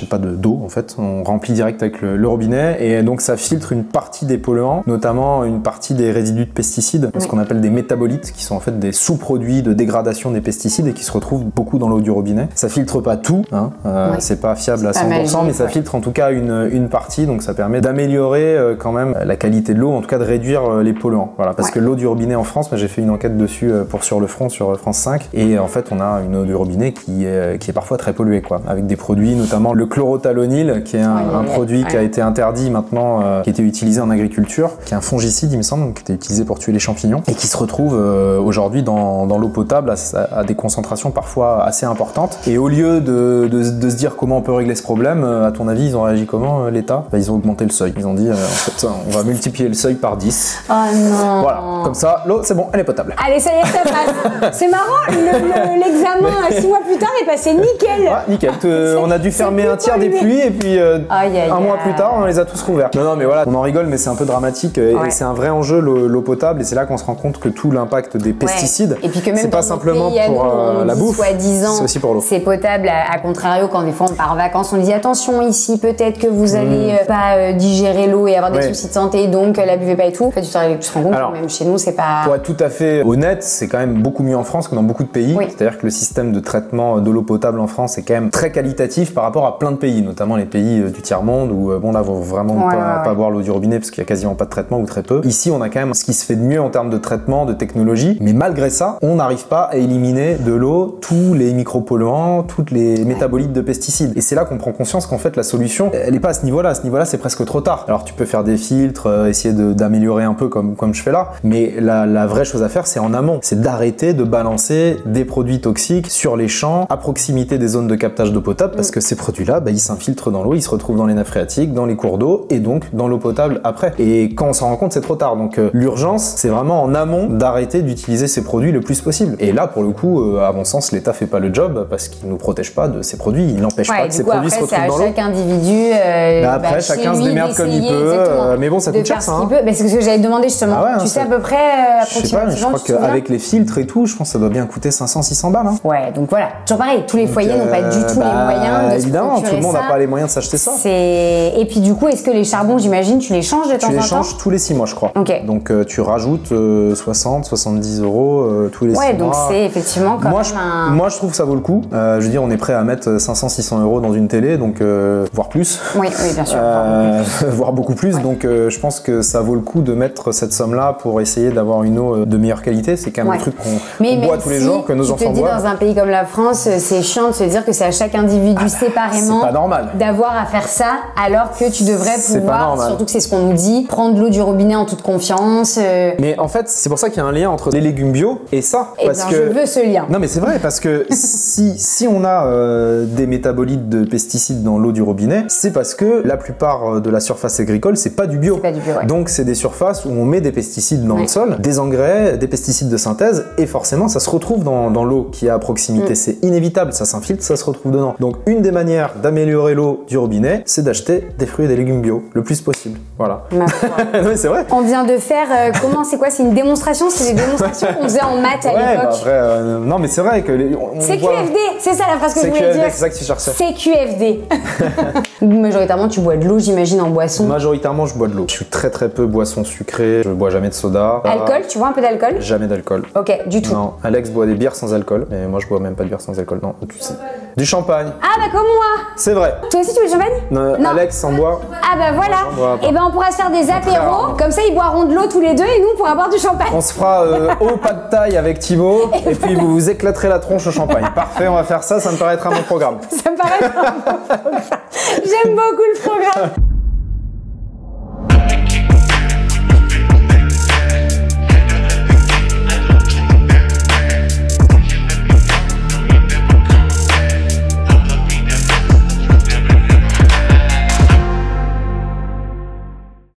pas d'eau en fait. On remplit direct avec le robinet, et donc ça filtre une partie des polluants, notamment une partie des résidus de pesticides, ce qu'on appelle des métabolites, qui sont en fait des sous-produits de dégradation des pesticides et qui se retrouvent beaucoup dans l'eau du robinet. Ça filtre pas tout, hein, c'est pas fiable à 100%, magique, mais ça filtre en tout cas une partie, donc ça permet d'améliorer quand même la qualité de l'eau, en tout cas de réduire les polluants. Voilà, parce que l'eau du robinet en France, j'ai fait une enquête dessus pour Sur le Front, sur France 5, et en fait on a une eau du robinet qui est parfois très polluée, quoi, avec des produits, notamment le chlorothalonil, qui est un produit qui a été interdit maintenant, qui était utilisé en agriculture, qui est un fongicide il me semble, qui était utilisé pour tuer les champignons, et qui se retrouve aujourd'hui dans l'eau potable à des concentrations parfois assez importantes. Et au lieu de se dire comment on peut régler ce problème, à ton avis ils ont réagi comment, l'État? Ils ont augmenté le seuil. Ils ont dit en fait on va multiplier le seuil par 10. Oh non. Voilà, comme ça l'eau c'est bon, elle est potable. Allez, ça y est, ça passe. C'est marrant, l'examen 6 mois plus tard est passé nickel. Ouais, nickel. On a dû fermer un tiers des puits et puis un mois plus tard on les a tous couverts. Non mais voilà, on en rigole mais c'est un peu dramatique et c'est un vrai enjeu l'eau potable, et c'est là qu'on se rend compte que tout l'impact des pesticides, et puis que même c'est pas simplement pour la bouffe, c'est aussi pour l'eau. C'est potable, à contrario quand des fois on part en vacances, on dit attention ici peut-être que vous allez pas digérer l'eau et avoir des soucis de santé, donc la buvez pas et tout. En fait, tu te rends compte que même chez nous c'est pas... Pour être tout à fait honnête, c'est quand même beaucoup mieux en France que dans beaucoup de pays. C'est-à-dire que le système de traitement de l'eau potable en France est quand même très qualitatif par rapport à plein de pays, notamment les pays du tiers-monde où bon là faut vraiment pas boire l'eau du robinet parce qu'il y a quasiment pas de traitement ou très peu. Ici on a quand même ce qui se fait de mieux en termes de traitement, de technologie, mais malgré ça on n'arrive pas à éliminer de l'eau tous les micropolluants, toutes les métabolites de pesticides. Et c'est là qu'on prend conscience qu'en fait la solution elle est pas à ce niveau-là. À ce niveau-là c'est presque trop tard. Alors tu peux faire des filtres, essayer d'améliorer un peu comme je fais là, mais la vraie chose à faire c'est en amont, c'est d'arrêter de balancer des produits toxiques sur les champs à proximité des zones de captage d'eau potable, parce que ces produits-là ils s'infiltrent dans l'eau, ils se retrouvent dans les nappes phréatiques, dans les cours d'eau et donc dans l'eau potable après. Et quand on s'en rend compte c'est trop tard. Donc l'urgence c'est vraiment en amont d'arrêter d'utiliser ces produits le plus possible. Et là pour le coup à mon sens l'État fait pas le job parce qu'il nous protège pas de ces produits, il n'empêche pas que ces produits se retrouvent dans l'eau. Chaque individu après chacun se démerde comme il peut, mais bon ça coûte cher ça. C'est ce que j'allais demander justement. Tu sais à peu près approximativement? Je crois qu'avec les filtres et tout, je pense que ça doit bien coûter 500-600 balles. Ouais, donc voilà, toujours pareil, tous les foyers n'ont pas du tout les moyens de évidemment, se tout le monde n'a pas les moyens de s'acheter ça. Et puis du coup, est-ce que les charbons, j'imagine, tu les changes de temps en temps? Tu les changes tous les 6 mois je crois. Donc tu rajoutes 60-70 euros tous les 6 mois. Ouais, donc c'est effectivement quand même Moi je trouve que ça vaut le coup. Je veux dire, on est prêt à mettre 500-600 euros dans une télé, donc voire plus. Oui, bien sûr. Voire beaucoup plus, donc je pense que ça vaut le coup de mettre cette somme-là pour essayer d'avoir une eau de meilleure qualité. C'est quand même un truc qu'on boit tous les jours, que nos enfants boivent. Tu te dis dans un pays comme la France, c'est chiant de se dire que c'est à chaque individu séparément d'avoir à faire ça, alors que tu devrais pouvoir, surtout que c'est ce qu'on nous dit, prendre l'eau du robinet en toute confiance. Mais en fait, c'est pour ça qu'il y a un lien entre les légumes bio et ça. Je veux ce lien. Non mais c'est vrai, parce que si on a des métabolites de pesticides dans l'eau du robinet, c'est parce que la plupart de la surface agricole, c'est pas du bio. Donc c'est des surfaces où on met des pesticides dans le sol, des engrais, des pesticides de synthèse, et forcément ça se retrouve dans l'eau qui est à proximité. C'est inévitable, ça s'infiltre, ça se retrouve dedans. Donc une des manières d'améliorer l'eau du robinet, c'est d'acheter des fruits et des légumes bio le plus possible. Voilà. Non, c'est vrai. On vient de faire c'est une démonstration, c'est des démonstrations qu'on faisait en maths à l'époque. Non mais c'est vrai que CQFD, c'est ça la phrase que je voulais dire. C'est ça que tu cherchais. CQFD. PFD. Majoritairement, tu bois de l'eau, j'imagine, en boisson. Majoritairement, je bois de l'eau. Je suis très peu boisson sucrée. Je bois jamais de soda. Alcool, tu bois un peu d'alcool? Jamais d'alcool. Ok, du tout. Non, Alex boit des bières sans alcool. Et moi, je bois même pas de bière sans alcool. Non, tu sais. Du champagne. Ah bah comme moi. C'est vrai. Toi aussi, tu bois du champagne? Non. Alex en boit. Ah bah voilà. Et ben on pourra se faire des apéros. Comme ça, ils boiront de l'eau tous les deux et nous, on pourra boire du champagne. On se fera au pas de taille avec Thibaut. Et puis vous vous éclaterez la tronche au champagne. Parfait, on va faire ça. Ça me paraît être un bon programme. Ça me paraît être un bon programme. J'aime beaucoup le programme.